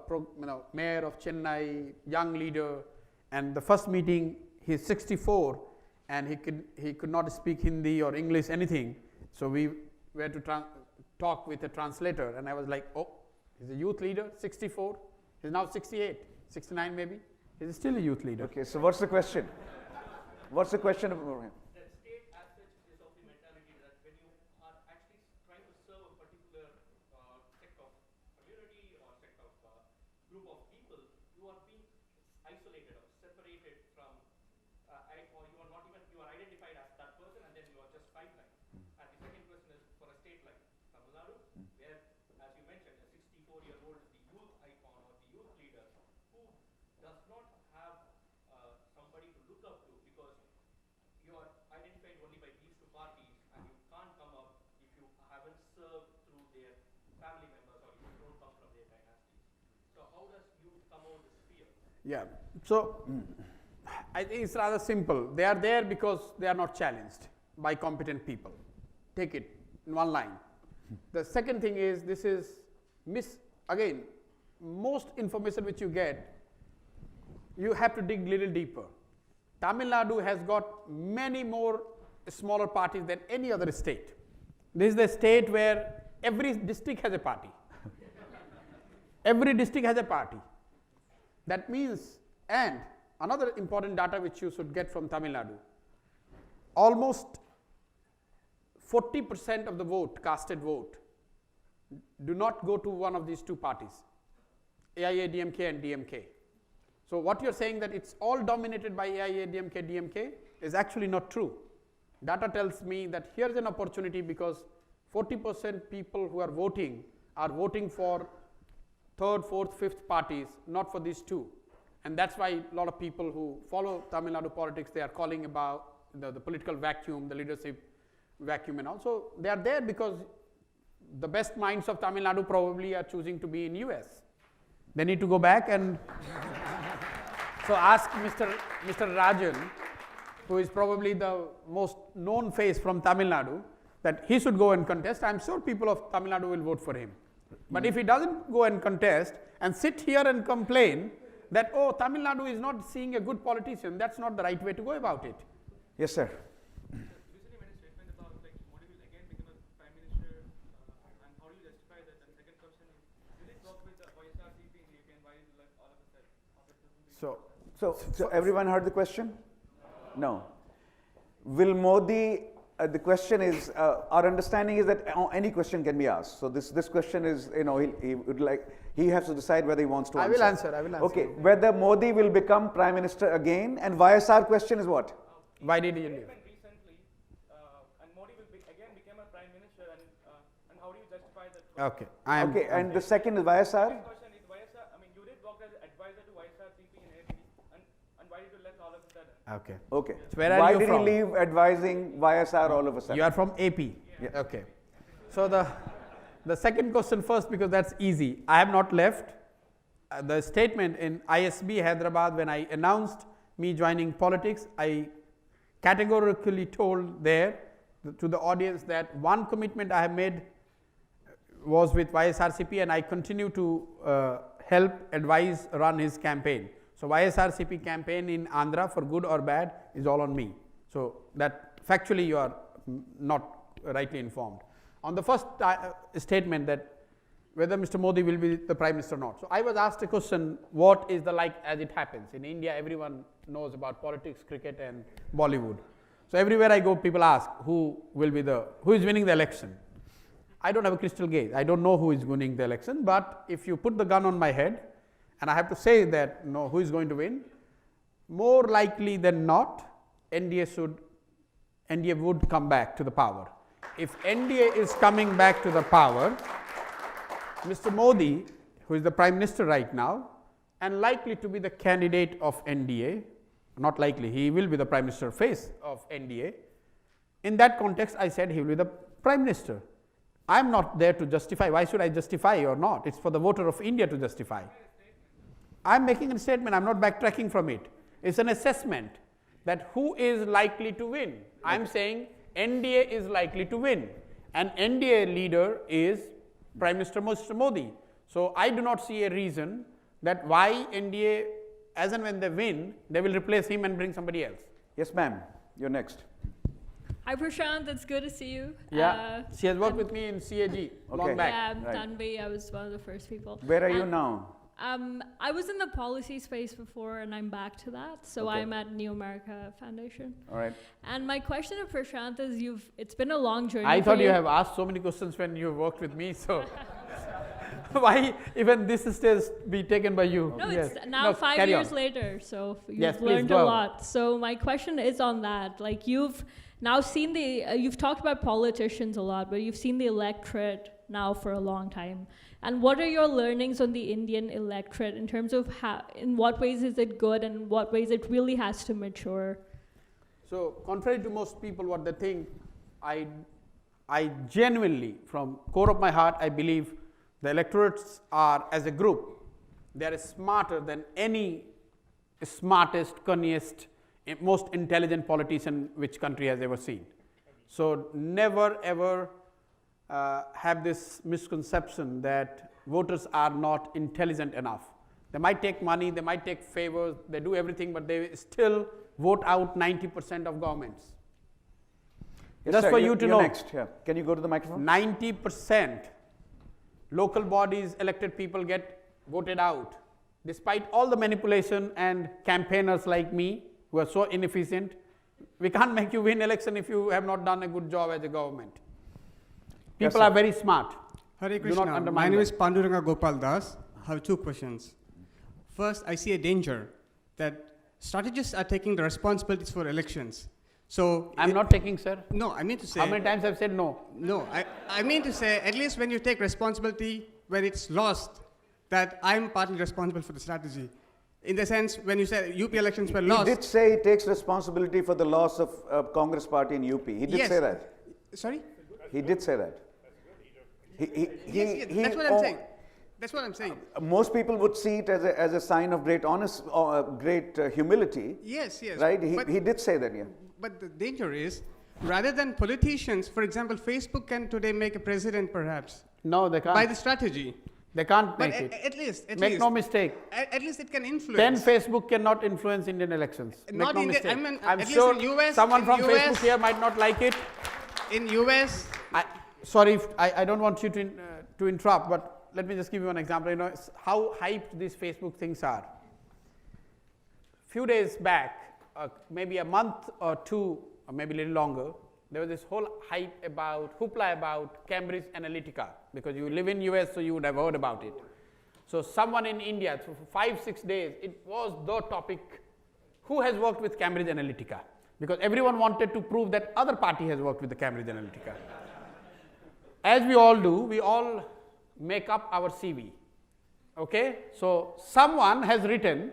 mayor of Chennai, young leader, and the first meeting, he's 64, and he could not speak Hindi or English, anything. So we were to talk with a translator, and I was like, oh, he's a youth leader, 64, he's now 68, 69 maybe, he's still a youth leader. Okay, so what's the question? What's the question about him? The state as such is of the mentality that when you are actually trying to serve a particular sect of community or sect of group of people, you are being isolated or separated from, or you are not even, you are identified as that person and then you are just sidelined. And the second question is for a state like Tamil Nadu, where, as you mentioned, a 64-year-old is the youth icon or the youth leader who does not have somebody to look up to, because you are identified only by these two parties and you can't come up if you haven't served through their family members or you don't come from their dynasties. So how does you come out of this fear? Yeah, so I think it's rather simple. They are there because they are not challenged by competent people. Take it in one line. The second thing is, this is again, most information which you get, you have to dig little deeper. Tamil Nadu has got many more smaller parties than any other state. This is the state where every district has a party. Every district has a party. That means, and another important data which you should get from Tamil Nadu, almost 40% of the vote, casted vote, do not go to one of these two parties, AIA-DMK and DMK. So what you're saying that it's all dominated by AIA-DMK, DMK is actually not true. Data tells me that here's an opportunity because 40% people who are voting for third, fourth, fifth parties, not for these two. And that's why a lot of people who follow Tamil Nadu politics, they are calling about the political vacuum, the leadership vacuum, and also they are there because the best minds of Tamil Nadu probably are choosing to be in US. They need to go back and So ask Mr. Rajan, who is probably the most known face from Tamil Nadu, that he should go and contest. I'm sure people of Tamil Nadu will vote for him. But if he doesn't go and contest and sit here and complain that, oh, Tamil Nadu is not seeing a good politician, that's not the right way to go about it. Yes, sir. Recently made a statement about like Modi will again become a prime minister, and how do you justify that? And second question is, will it work with the YSRCP in the UK, and why is it like all of a sudden? So everyone heard the question? No. Will Modi, the question is, our understanding is that any question can be asked. So this question is, he has to decide whether he wants to answer. I will answer. Okay, whether Modi will become prime minister again, and YSR question is what? Why did he leave? Recently, and Modi will again become a prime minister, and how do you justify that? Okay. And the second is YSR? Second question is YSR. I mean, you did work as advisor to YSRCP in AD, and why did you left all of a sudden? Okay. Okay. So where are Why you did from? he leave advising YSR all of a sudden? You are from AP? Yeah. Okay. So the second question first, because that's easy. I have not left. The statement in ISB Hyderabad, when I announced me joining politics, I categorically told there to the audience that one commitment I have made was with YSRCP, and I continue to help, advise, run his campaign. So YSRCP campaign in Andhra, for good or bad, is all on me. So that factually you are not rightly informed. On the first statement that whether Mr. Modi will be the prime minister or not. So I was asked a question, what is the like as it happens? In India, everyone knows about politics, cricket and Bollywood. So everywhere I go, people ask who is winning the election. I don't have a crystal gaze. I don't know who is winning the election, but if you put the gun on my head, and I have to say that no, who is going to win, more likely than not, NDA would come back to the power. If NDA is coming back to the power, Mr. Modi, who is the prime minister right now, and likely to be the candidate of NDA, not likely, he will be the prime minister face of NDA. In that context, I said he will be the prime minister. I am not there to justify. Why should I justify or not? It's for the voter of India to justify. I am making a statement. I am not backtracking from it. It's an assessment that who is likely to win. I am saying NDA is likely to win, and NDA leader is Prime Minister Mr. Modi. So I do not see a reason that why NDA, as and when they win, they will replace him and bring somebody else. Yes, ma'am. You're next. Hi, Prashant. It's good to see you. Yeah, she has worked with me in CAG long back. Yeah, Right. Tanvi, I was one of the first people. Where are you now? I was in the policy space before, and I'm back to that. So Okay. I'm at New America Foundation. All right. And my question to Prashant is, it's been a long journey. I for thought you have asked so many questions when you worked with me, so why even this stage be taken by you? No, Yes. it's now No, 5 carry years on. later, so you've Yes, please learned go a on. lot. So my question is on that. Like you've now seen you've talked about politicians a lot, but you've seen the electorate now for a long time. And what are your learnings on the Indian electorate in terms of in what ways is it good and in what ways it really has to mature? So contrary to most people what they think, I genuinely, from core of my heart, I believe the electorates are, as a group, they are smarter than any smartest, cunniest, most intelligent politician which country has ever seen. So never ever have this misconception that voters are not intelligent enough. They might take money, they might take favors, they do everything, but they still vote out 90% of governments. Yes, Just sir, for you to you're know, next. Yeah. Can you go to the microphone? 90% local bodies, elected people get voted out. Despite all the manipulation and campaigners like me who are so inefficient, we can't make you win election if you have not done a good job as a government. Yes, People sir. are very smart. Hare Do not Krishna. undermine My name them. is Panduranga Gopal Das. I have two questions. First, I see a danger that strategists are taking the responsibilities for elections. So I'm not taking, sir. No, I mean to say. How many times I've said no? No, I mean to say, at least when you take responsibility when it's lost, that I'm partly responsible for the strategy. In the sense, when you said UP elections were lost. He did say he takes responsibility for the loss of Congress party in UP. He did Yes. say that. Sorry? He did say that. Yes, that's what I'm saying. That's what I'm saying. Most people would see it as a sign of great humility. Yes, yes. Right? But- He did say that, yeah. But the danger is, rather than politicians, for example, Facebook can today make a president perhaps No, they can't. by the strategy. They can't But make it. at least, Make no mistake. At least it can influence. Then Facebook cannot influence Indian elections. Make Not no India- mistake. I mean, I'm at least sure in US, someone in from US Facebook here might not like it. In US, Sorry, if I don't want you to interrupt, but let me just give you an example. You know how hyped these Facebook things are. Few days back, maybe a month or two, or maybe a little longer, there was this whole hoopla about Cambridge Analytica, because you live in US, so you would have heard about it. So someone in India, so for 5-6 days, it was the topic, who has worked with Cambridge Analytica? Because everyone wanted to prove that other party has worked with the Cambridge Analytica. As we all do, we all make up our CV. Okay? So someone has written,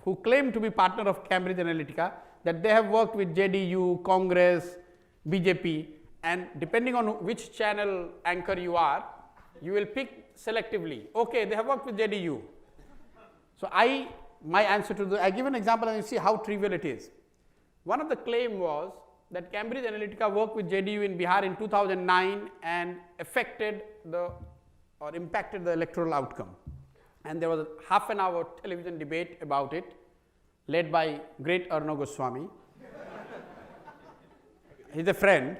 who claimed to be partner of Cambridge Analytica, that they have worked with JDU, Congress, BJP, and depending on which channel anchor you are, you will pick selectively. Okay, they have worked with JDU. So my answer to I give an example and you see how trivial it is. One of the claim was that Cambridge Analytica worked with JDU in Bihar in 2009 and impacted the electoral outcome. And there was a half an hour television debate about it, led by great Arno Goswami. He's a friend.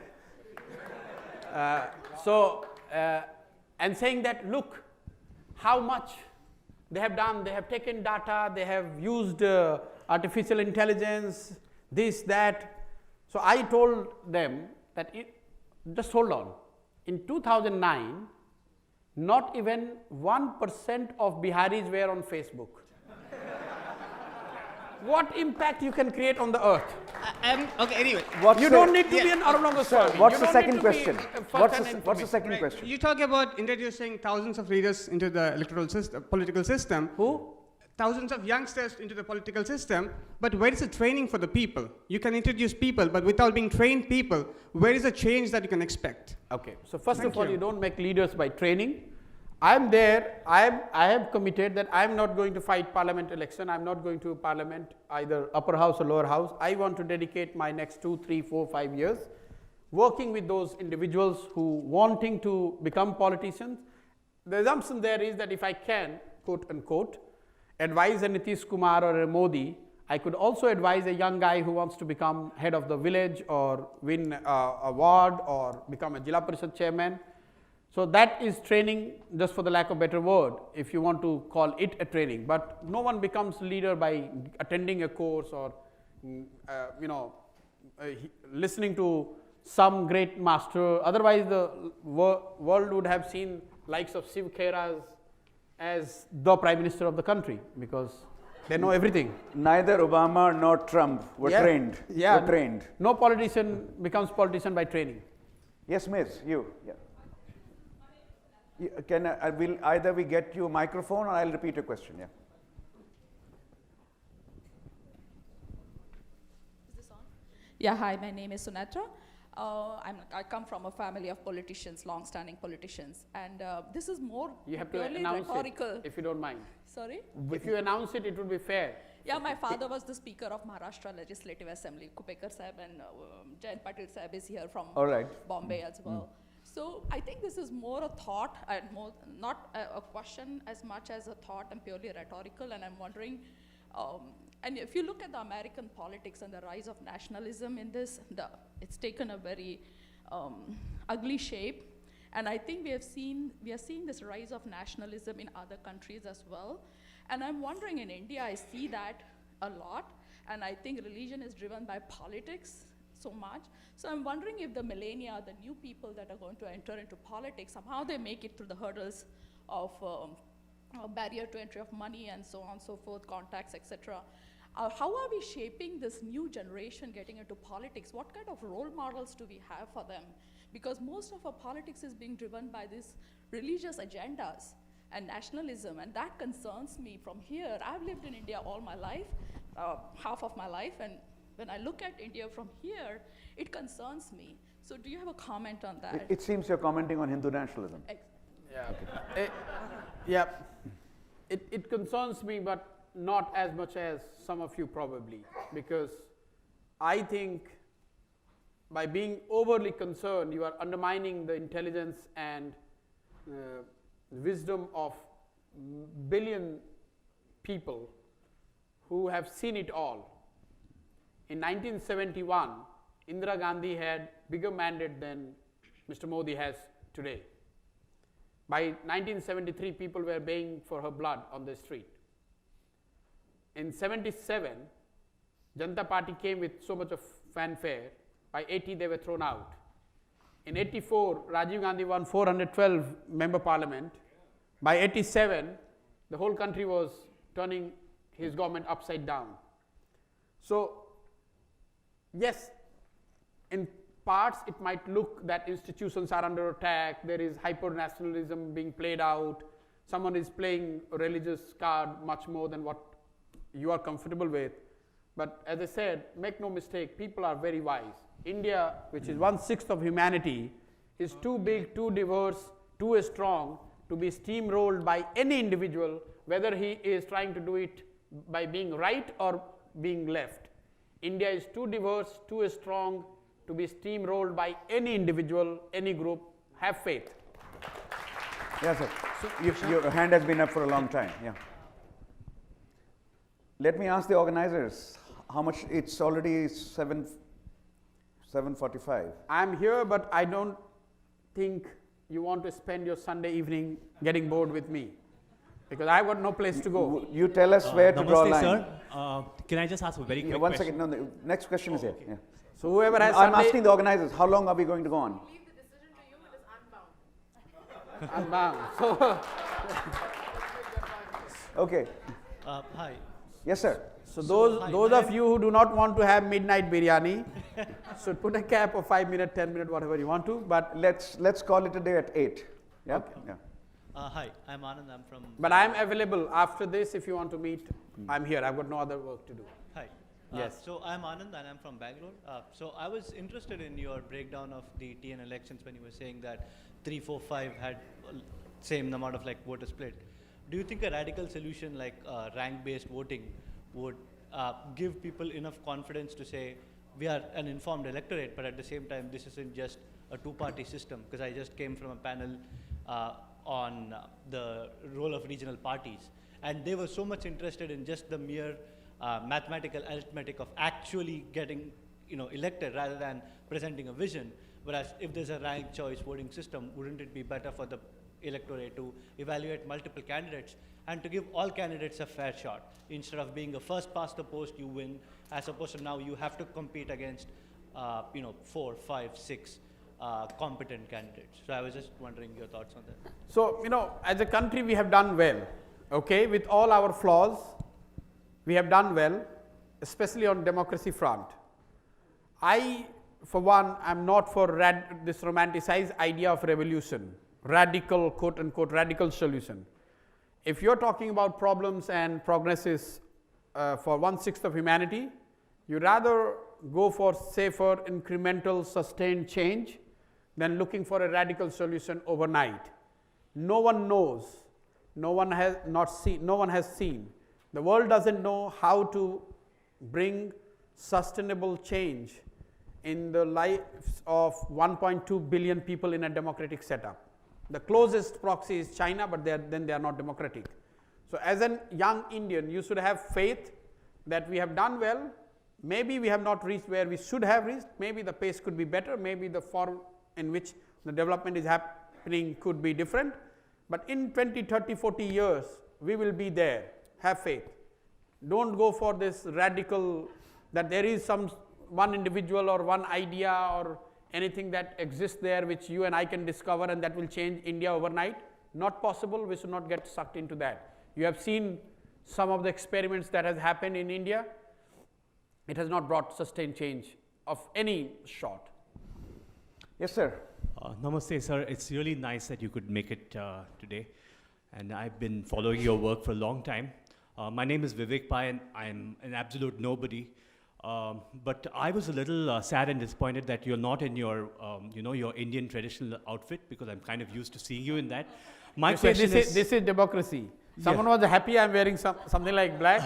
And saying that, look, how much they have done, they have taken data, they have used artificial intelligence, this, that. So I told them that, just hold on, in 2009, not even 1% of Biharis were on Facebook. What impact you can create on the earth? okay, anyway. You don't need to be an Arno Goswami. What's You the don't second need to be question? first-hand What's the information. second question? You talk about introducing thousands of leaders into the electoral system, political system. Who? Thousands of youngsters into the political system, but where is the training for the people? You can introduce people, but without being trained people, where is the change that you can expect? Okay, so first of all, you don't make leaders by training. I'm there, I have committed that I'm not going to fight parliament election, I'm not going to parliament either upper house or lower house. I want to dedicate my next 2, 3, 4, 5 years working with those individuals who wanting to become politicians. The assumption there is that if I can, quote unquote, advise a Nitish Kumar or a Modi, I could also advise a young guy who wants to become head of the village or win a ward or become a Jila Parishad chairman. So that is training, just for the lack of better word, if you want to call it a training. But no one becomes leader by attending a course or listening to some great master. Otherwise, the world would have seen likes of Shiv Khera as the prime minister of the country, because they know everything. Neither Obama nor Trump were trained. Yeah. Were trained. No politician becomes politician by training. Yes, Miss, you. Yeah. Will either we get you a microphone or I'll repeat your question. Yeah. Is this on? Yeah, hi, my name is Sunatra. I come from a family of politicians, long-standing politicians, and this is more You have to purely announce rhetorical. it, if you don't mind. Sorry? If you announce it, it would be fair. Yeah, my father was the Speaker of Maharashtra Legislative Assembly, Kupekar Sahib, and Jayant Patil Sahib is here from Bombay as well. So I think this is more a thought and not a question as much as a thought and purely rhetorical, and I'm wondering, and if you look at the American politics and the rise of nationalism in this, it's taken a very ugly shape. And I think we are seeing this rise of nationalism in other countries as well. And I'm wondering, in India, I see that a lot. And I think religion is driven by politics so much. So I'm wondering if the millennia, the new people that are going to enter into politics, somehow they make it through the hurdles of barrier to entry of money and so on and so forth, contacts, etc. How are we shaping this new generation getting into politics? What kind of role models do we have for them? Because most of our politics is being driven by these religious agendas and nationalism, and that concerns me from here. I've lived in India all my life, half of my life, and when I look at India from here, it concerns me. So do you have a comment on that? It seems you're commenting on Hindu nationalism. Yeah. Okay. Yeah, it concerns me, but not as much as some of you probably, because I think by being overly concerned, you are undermining the intelligence and wisdom of billion people who have seen it all. In 1971, Indira Gandhi had bigger mandate than Mr. Modi has today. By 1973, people were baying for her blood on the street. In 77, Janata Party came with so much of fanfare. By 80, they were thrown out. In 84, Rajiv Gandhi won 412 member parliament. By 87, the whole country was turning his government upside down. So, yes, in parts it might look that institutions are under attack, there is hyper-nationalism being played out, someone is playing a religious card much more than what you are comfortable with. But as I said, make no mistake, people are very wise. India, which is 1/6 of humanity, is too big, too diverse, too strong to be steamrolled by any individual, whether he is trying to do it by being right or being left. India is too diverse, too strong to be steamrolled by any individual, any group. Have faith. Yes, sir. So your hand has been up for a long time. Yeah. Let me ask the organizers how much. It's already 7:45. I'm here, but I don't think you want to spend your Sunday evening getting bored with me, because I've got no place to go. You tell us where to draw a line. Sir. Can I just ask a very quick One question? second. No, the next question is here. Okay. Yeah. So whoever has I'm Sunday, asking the organizers, how long are we going to go on? Leave the decision to you, it is unbound. unbound. So Okay. Hi. Yes, sir. So those hi, of you who do not want to have midnight biryani should put a cap of 5 minutes, 10 minutes, whatever you want to. But Let's call it a day at 8. Yeah. Okay. Yeah. Hi, I'm Anand. I'm from. But I'm available after this if you want to meet. I'm here. I've got no other work to do. Hi. Yes. So I'm Anand and I'm from Bangalore. So I was interested in your breakdown of the TN elections when you were saying that 3, 4, 5 had same amount of like voter split. Do you think a radical solution like rank-based voting would give people enough confidence to say we are an informed electorate, but at the same time this isn't just a two-party system? Because I just came from a panel on the role of regional parties, and they were so much interested in just the mere mathematical arithmetic of actually getting elected rather than presenting a vision. Whereas if there's a ranked choice voting system, wouldn't it be better for the electorate to evaluate multiple candidates and to give all candidates a fair shot, instead of being a first past the post you win, as opposed to now you have to compete against 4, 5, 6 competent candidates? So I was just wondering your thoughts on that. So, as a country we have done well, okay, with all our flaws, we have done well, especially on democracy front. I, for one, am not for this romanticized idea of revolution, radical, quote unquote, radical solution. If you're talking about problems and progresses for 1/6 of humanity, you rather go for safer, incremental, sustained change than looking for a radical solution overnight. No one knows, no one has seen. The world doesn't know how to bring sustainable change in the lives of 1.2 billion people in a democratic setup. The closest proxy is China, but then they are not democratic. So as a young Indian, you should have faith that we have done well. Maybe we have not reached where we should have reached. Maybe the pace could be better. Maybe the form in which the development is happening could be different. But in 20, 30, 40 years, we will be there. Have faith. Don't go for this radical, that there is one individual or one idea or anything that exists there which you and I can discover and that will change India overnight. Not possible. We should not get sucked into that. You have seen some of the experiments that has happened in India. It has not brought sustained change of any sort. Yes, sir. Namaste, sir. It's really nice that you could make it today. And I've been following your work for a long time. My name is Vivek Pai, and I'm an absolute nobody. But I was a little sad and disappointed that you're not in your, your Indian traditional outfit, because I'm kind of used to seeing you in that. My question this is democracy. Someone was happy I'm wearing something like black.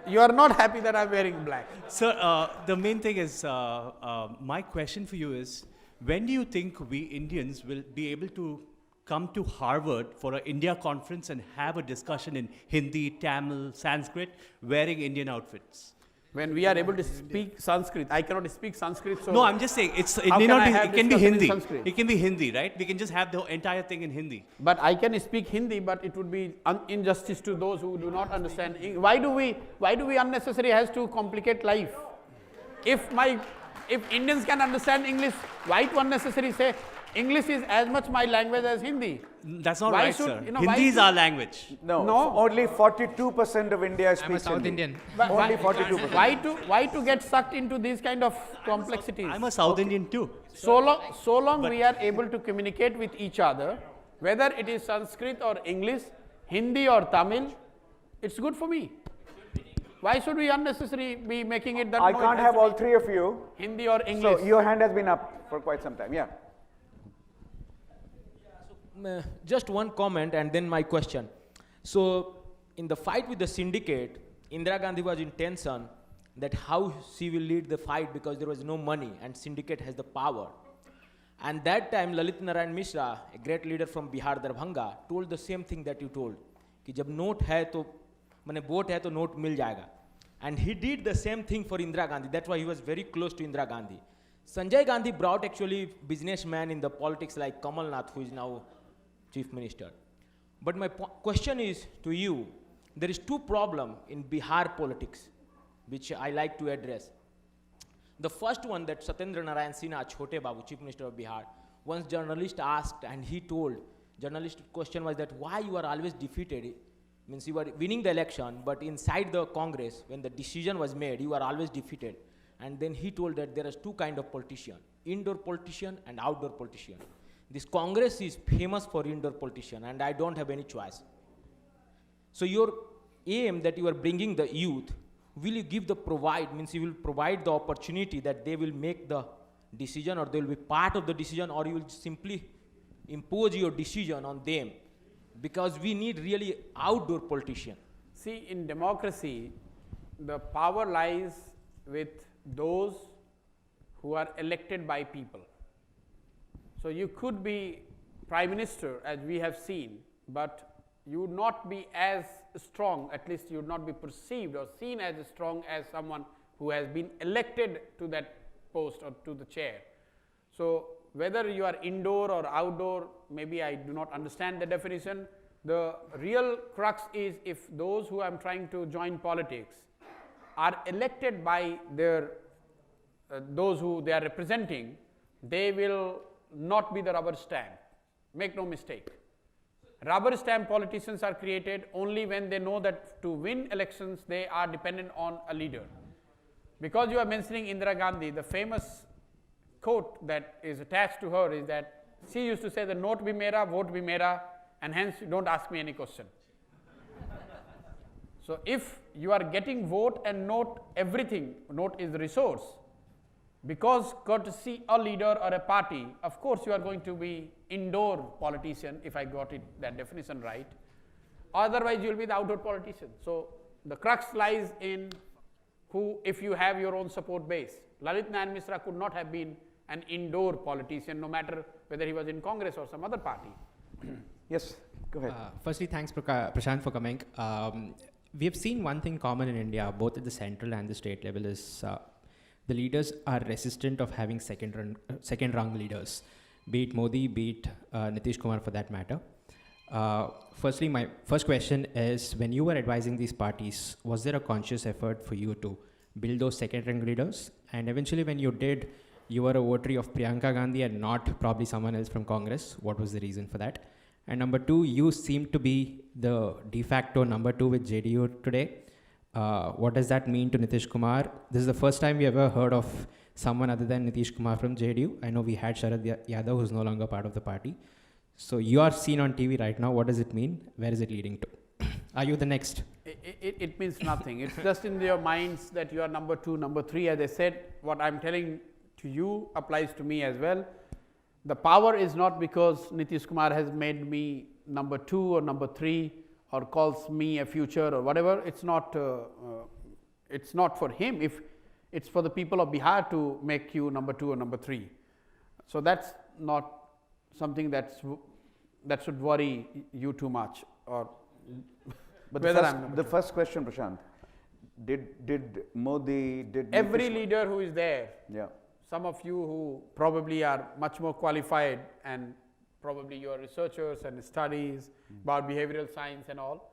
You are not happy that I'm wearing black. Sir, the main thing is, my question for you is, when do you think we Indians will be able to come to Harvard for an India conference and have a discussion in Hindi, Tamil, Sanskrit, wearing Indian outfits? When we are able to speak Sanskrit, I cannot speak Sanskrit. So no, I'm just saying it can be Hindi. It can be Hindi, right? We can just have the entire thing in Hindi. But I can speak Hindi, but it would be injustice to those who do not understand. Why do we unnecessarily has to complicate life? If Indians can understand English, why to unnecessarily say English is as much my language as Hindi? That's not right, sir. Hindi is our language. No, only 42% of India speaks I'm a South Hindi. Indian. Only 42%. Why to get sucked into these kind of complexities? I'm a South Indian too. So long we are able to communicate with each other, whether it is Sanskrit or English, Hindi or Tamil, it's good for me. Why should we unnecessarily be making it that? I can't have all three of you. Hindi or English. So your hand has been up for quite some time. Yeah. Just one comment and then my question. So, in the fight with the syndicate, Indira Gandhi was in tension that how she will lead the fight because there was no money and syndicate has the power. And that time, Lalit Narayan Mishra, a great leader from Bihar, Darbhanga, told the same thing that you told. कि जब note है तो माने vote है तो note मिल जाएगा. And he did the same thing for Indira Gandhi. That's why he was very close to Indira Gandhi. Sanjay Gandhi brought actually businessmen in the politics like Kamal Nath, who is now Chief Minister. But my question is to you, there is two problems in Bihar politics, which I like to address. The first one that Satyendra Narayan Sinha, Chote Babu, Chief Minister of Bihar, once journalist asked and he told, journalist question was that why you are always defeated, means you were winning the election, but inside the Congress, when the decision was made, you are always defeated. And then he told that there is two kind of politician, indoor politician and outdoor politician. This Congress is famous for indoor politician and I don't have any choice. So your aim that you are bringing the youth, will you give the means you will provide the opportunity that they will make the decision or they will be part of the decision, or you will simply impose your decision on them? Because we need really outdoor politician. See, in democracy, the power lies with those who are elected by people. So you could be Prime Minister, as we have seen, but you would not be as strong, at least you would not be perceived or seen as strong as someone who has been elected to that post or to the chair. So whether you are indoor or outdoor, maybe I do not understand the definition. The real crux is if those who I am trying to join politics are elected by their those who they are representing, they will not be the rubber stamp. Make no mistake. Rubber stamp politicians are created only when they know that to win elections they are dependent on a leader. Because you are mentioning Indira Gandhi, the famous quote that is attached to her is that she used to say the note bhi mera, vote bhi mera, and hence you don't ask me any question. So if you are getting vote and note everything, note is the resource, because courtesy a leader or a party, of course you are going to be indoor politician, if I got it that definition right, otherwise you will be the outdoor politician. So the crux lies in who, if you have your own support base. Lalit Narayan Mishra could not have been an indoor politician, no matter whether he was in Congress or some other party. Yes, go ahead. Firstly, thanks Prashant for coming. We have seen one thing common in India, both at the central and the state level, is the leaders are resistant of having second rung leaders, be it Modi, be it Nitish Kumar for that matter. Firstly, my first question is, when you were advising these parties, was there a conscious effort for you to build those second rung leaders? And eventually when you did, you were a votary of Priyanka Gandhi and not probably someone else from Congress. What was the reason for that? And number two, you seem to be the de facto number 2 with JDU today. What does that mean to Nitish Kumar? This is the first time we ever heard of someone other than Nitish Kumar from JDU. I know we had Sharad Yadav, who's no longer part of the party. So you are seen on TV right now. What does it mean? Where is it leading to? Are you the next? It means nothing. It's just in your minds that you are number 2, number 3. As I said, what I'm telling to you applies to me as well. The power is not because Nitish Kumar has made me number 2 or number 3 or calls me a future or whatever, it's not for him. If it's for the people of Bihar to make you number 2 or number 3. So that's not something that should worry you too much. Or but the first question, Prashant, did Modi, every leader who is there, yeah, some of you who probably are much more qualified and probably you are researchers and studies about behavioral science and all,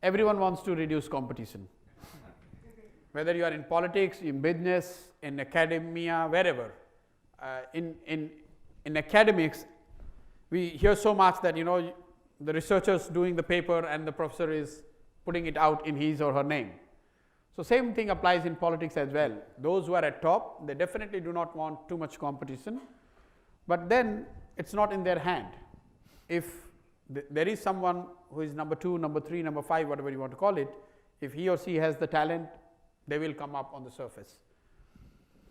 everyone wants to reduce competition. Whether you are in politics, in business, in academia, wherever. In academics, we hear so much that, you know, the researcher's doing the paper and the professor is putting it out in his or her name. So same thing applies in politics as well. Those who are at top, they definitely do not want too much competition, but then it's not in their hand. If there is someone who is number 2, number 3, number 5, whatever you want to call it, if he or she has the talent, they will come up on the surface.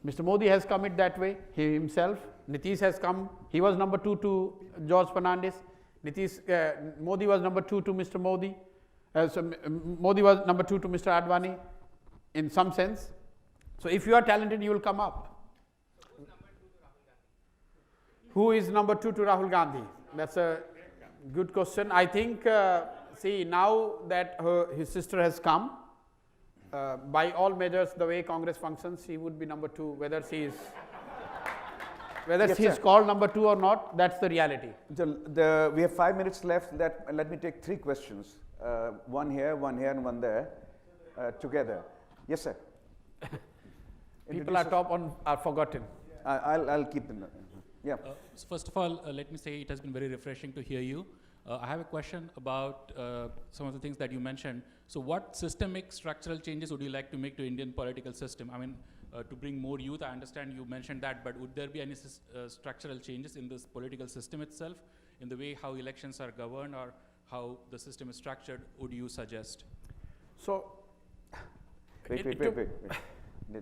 Mr. Modi has come it that way, he himself. Nitish has come, he was number 2 to George Fernandes. Modi was number 2 to Mr. Modi. Modi was number 2 to Mr. Advani in some sense. So if you are talented, you will come up. Who is number 2 to Rahul Gandhi? That's a good question. I think, see, now that his sister has come, by all measures, the way Congress functions, she would be number 2, whether she is called number 2 or not, that's the reality. We have 5 minutes left. Let me take 3 questions. One here, and one there, together. Yes, sir. People are top on are forgotten. I'll keep them. Yeah. So first of all, let me say it has been very refreshing to hear you. I have a question about some of the things that you mentioned. So what systemic structural changes would you like to make to Indian political system? I mean, to bring more youth, I understand you mentioned that, but would there be any structural changes in this political system itself, in the way how elections are governed or how the system is structured, would you suggest? So, wait.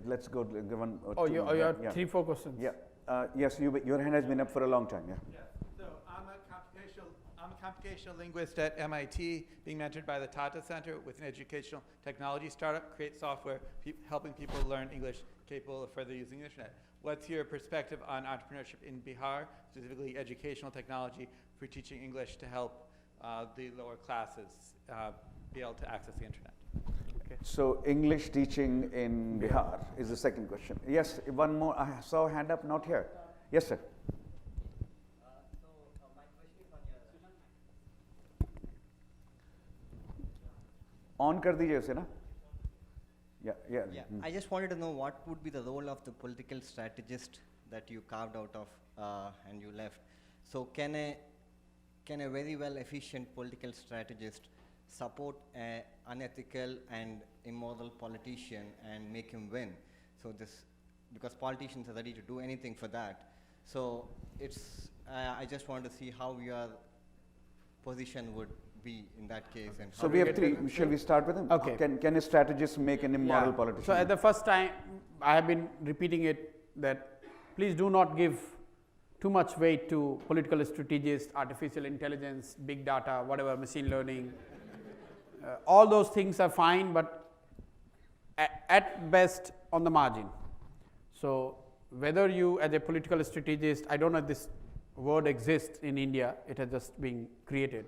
Let's go one or two. You have 3-4 questions. Yeah. Yes, your hand has been up for a long time. Yeah. So I'm a computational linguist at MIT, being mentored by the Tata Center with an educational technology startup, create software helping people learn English capable of further using the internet. What's your perspective on entrepreneurship in Bihar, specifically educational technology for teaching English to help the lower classes be able to access the internet? Okay. So English teaching in Bihar is the second question. Yes, one more. I saw a hand up, not here. Yes, sir. On kar dijiye usse na? Yeah. I just wanted to know what would be the role of the political strategist that you carved out of and you left. So can a very well efficient political strategist support an unethical and immoral politician and make him win? So because politicians are ready to do anything for that. So it's I just want to see how your position would be in that case. And so we have 3. Shall we start with them? Okay. Can a strategist make an immoral politician? So at the first time, I have been repeating it that please do not give too much weight to political strategists, artificial intelligence, big data, whatever, machine learning. All those things are fine, but at best on the margin. So whether you as a political strategist, I don't know if this word exists in India, it has just been created.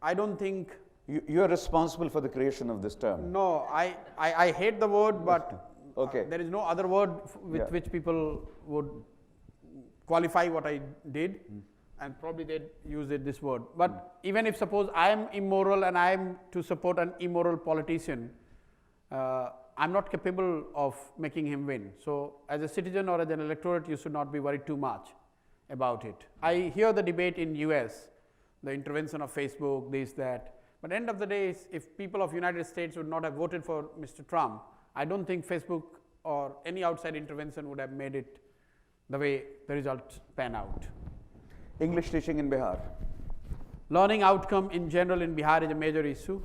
I don't think you are responsible for the creation of this term. No, I hate the word, but okay. There is no other word with which people would qualify what I did, and probably they'd use this word. But even if suppose I am immoral and I am to support an immoral politician, I'm not capable of making him win. So as a citizen or as an electorate, you should not be worried too much about it. I hear the debate in US, the intervention of Facebook, this, that. But end of the day, if people of United States would not have voted for Mr. Trump, I don't think Facebook or any outside intervention would have made it the way the results pan out. English teaching in Bihar. Learning outcome in general in Bihar is a major issue,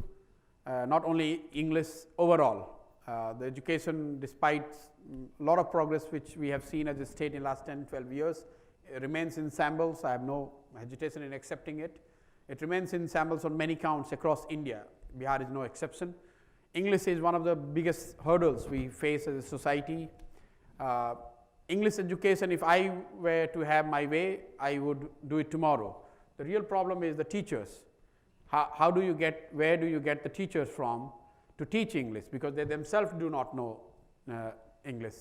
not only English overall. The education, despite a lot of progress which we have seen as a state in the last 10, 12 years, remains in shambles. I have no hesitation in accepting it. It remains in samples on many counts across India. Bihar is no exception. English is one of the biggest hurdles we face as a society. English education, if I were to have my way, I would do it tomorrow. The real problem is the teachers. How do you get, where do you get the teachers from to teach English? Because they themselves do not know English.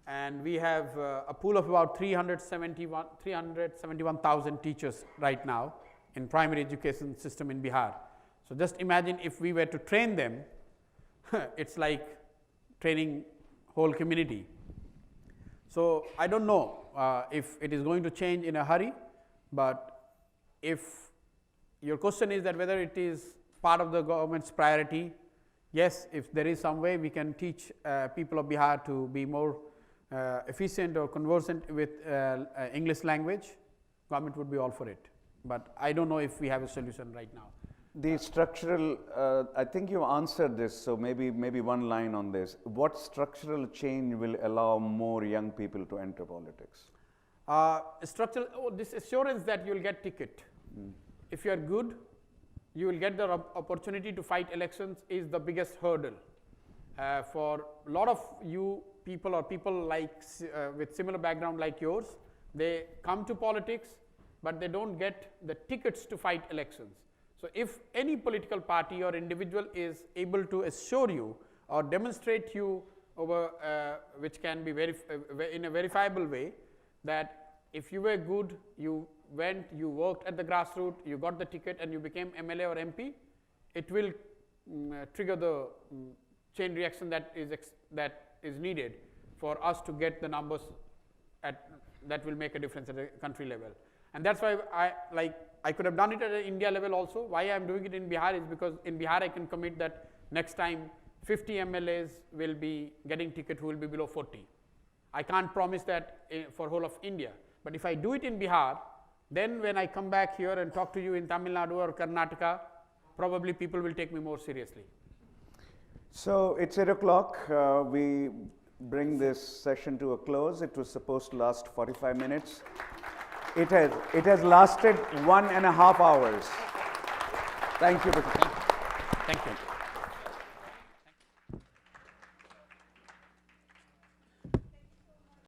And we have a pool of about 371,000 teachers right now in primary education system in Bihar. So just imagine if we were to train them, it's like training whole community. So I don't know if it is going to change in a hurry, but if your question is that whether it is part of the government's priority, yes, if there is some way we can teach people of Bihar to be more efficient or conversant with English language, government would be all for it. But I don't know if we have a solution right now. The structural, I think you answered this, so maybe one line on this. What structural change will allow more young people to enter politics? This assurance that you will get ticket. If you are good, you will get the opportunity to fight elections is the biggest hurdle. For a lot of you people or people like with similar background like yours, they come to politics, but they don't get the tickets to fight elections. So if any political party or individual is able to assure you or demonstrate you over, which can be in a verifiable way, that if you were good, you went, you worked at the grassroots, you got the ticket and you became MLA or MP, it will trigger the chain reaction that is needed for us to get the numbers that will make a difference at a country level. And that's why I could have done it at an India level also. Why I am doing it in Bihar is because in Bihar I can commit that next time 50 MLAs will be getting ticket who will be below 40. I can't promise that for whole of India. But if I do it in Bihar, then when I come back here and talk to you in Tamil Nadu or Karnataka, probably people will take me more seriously. So it's 8 o'clock. We bring this session to a close. It was supposed to last 45 minutes. It has lasted 1.5 hours. Thank you. Thank you.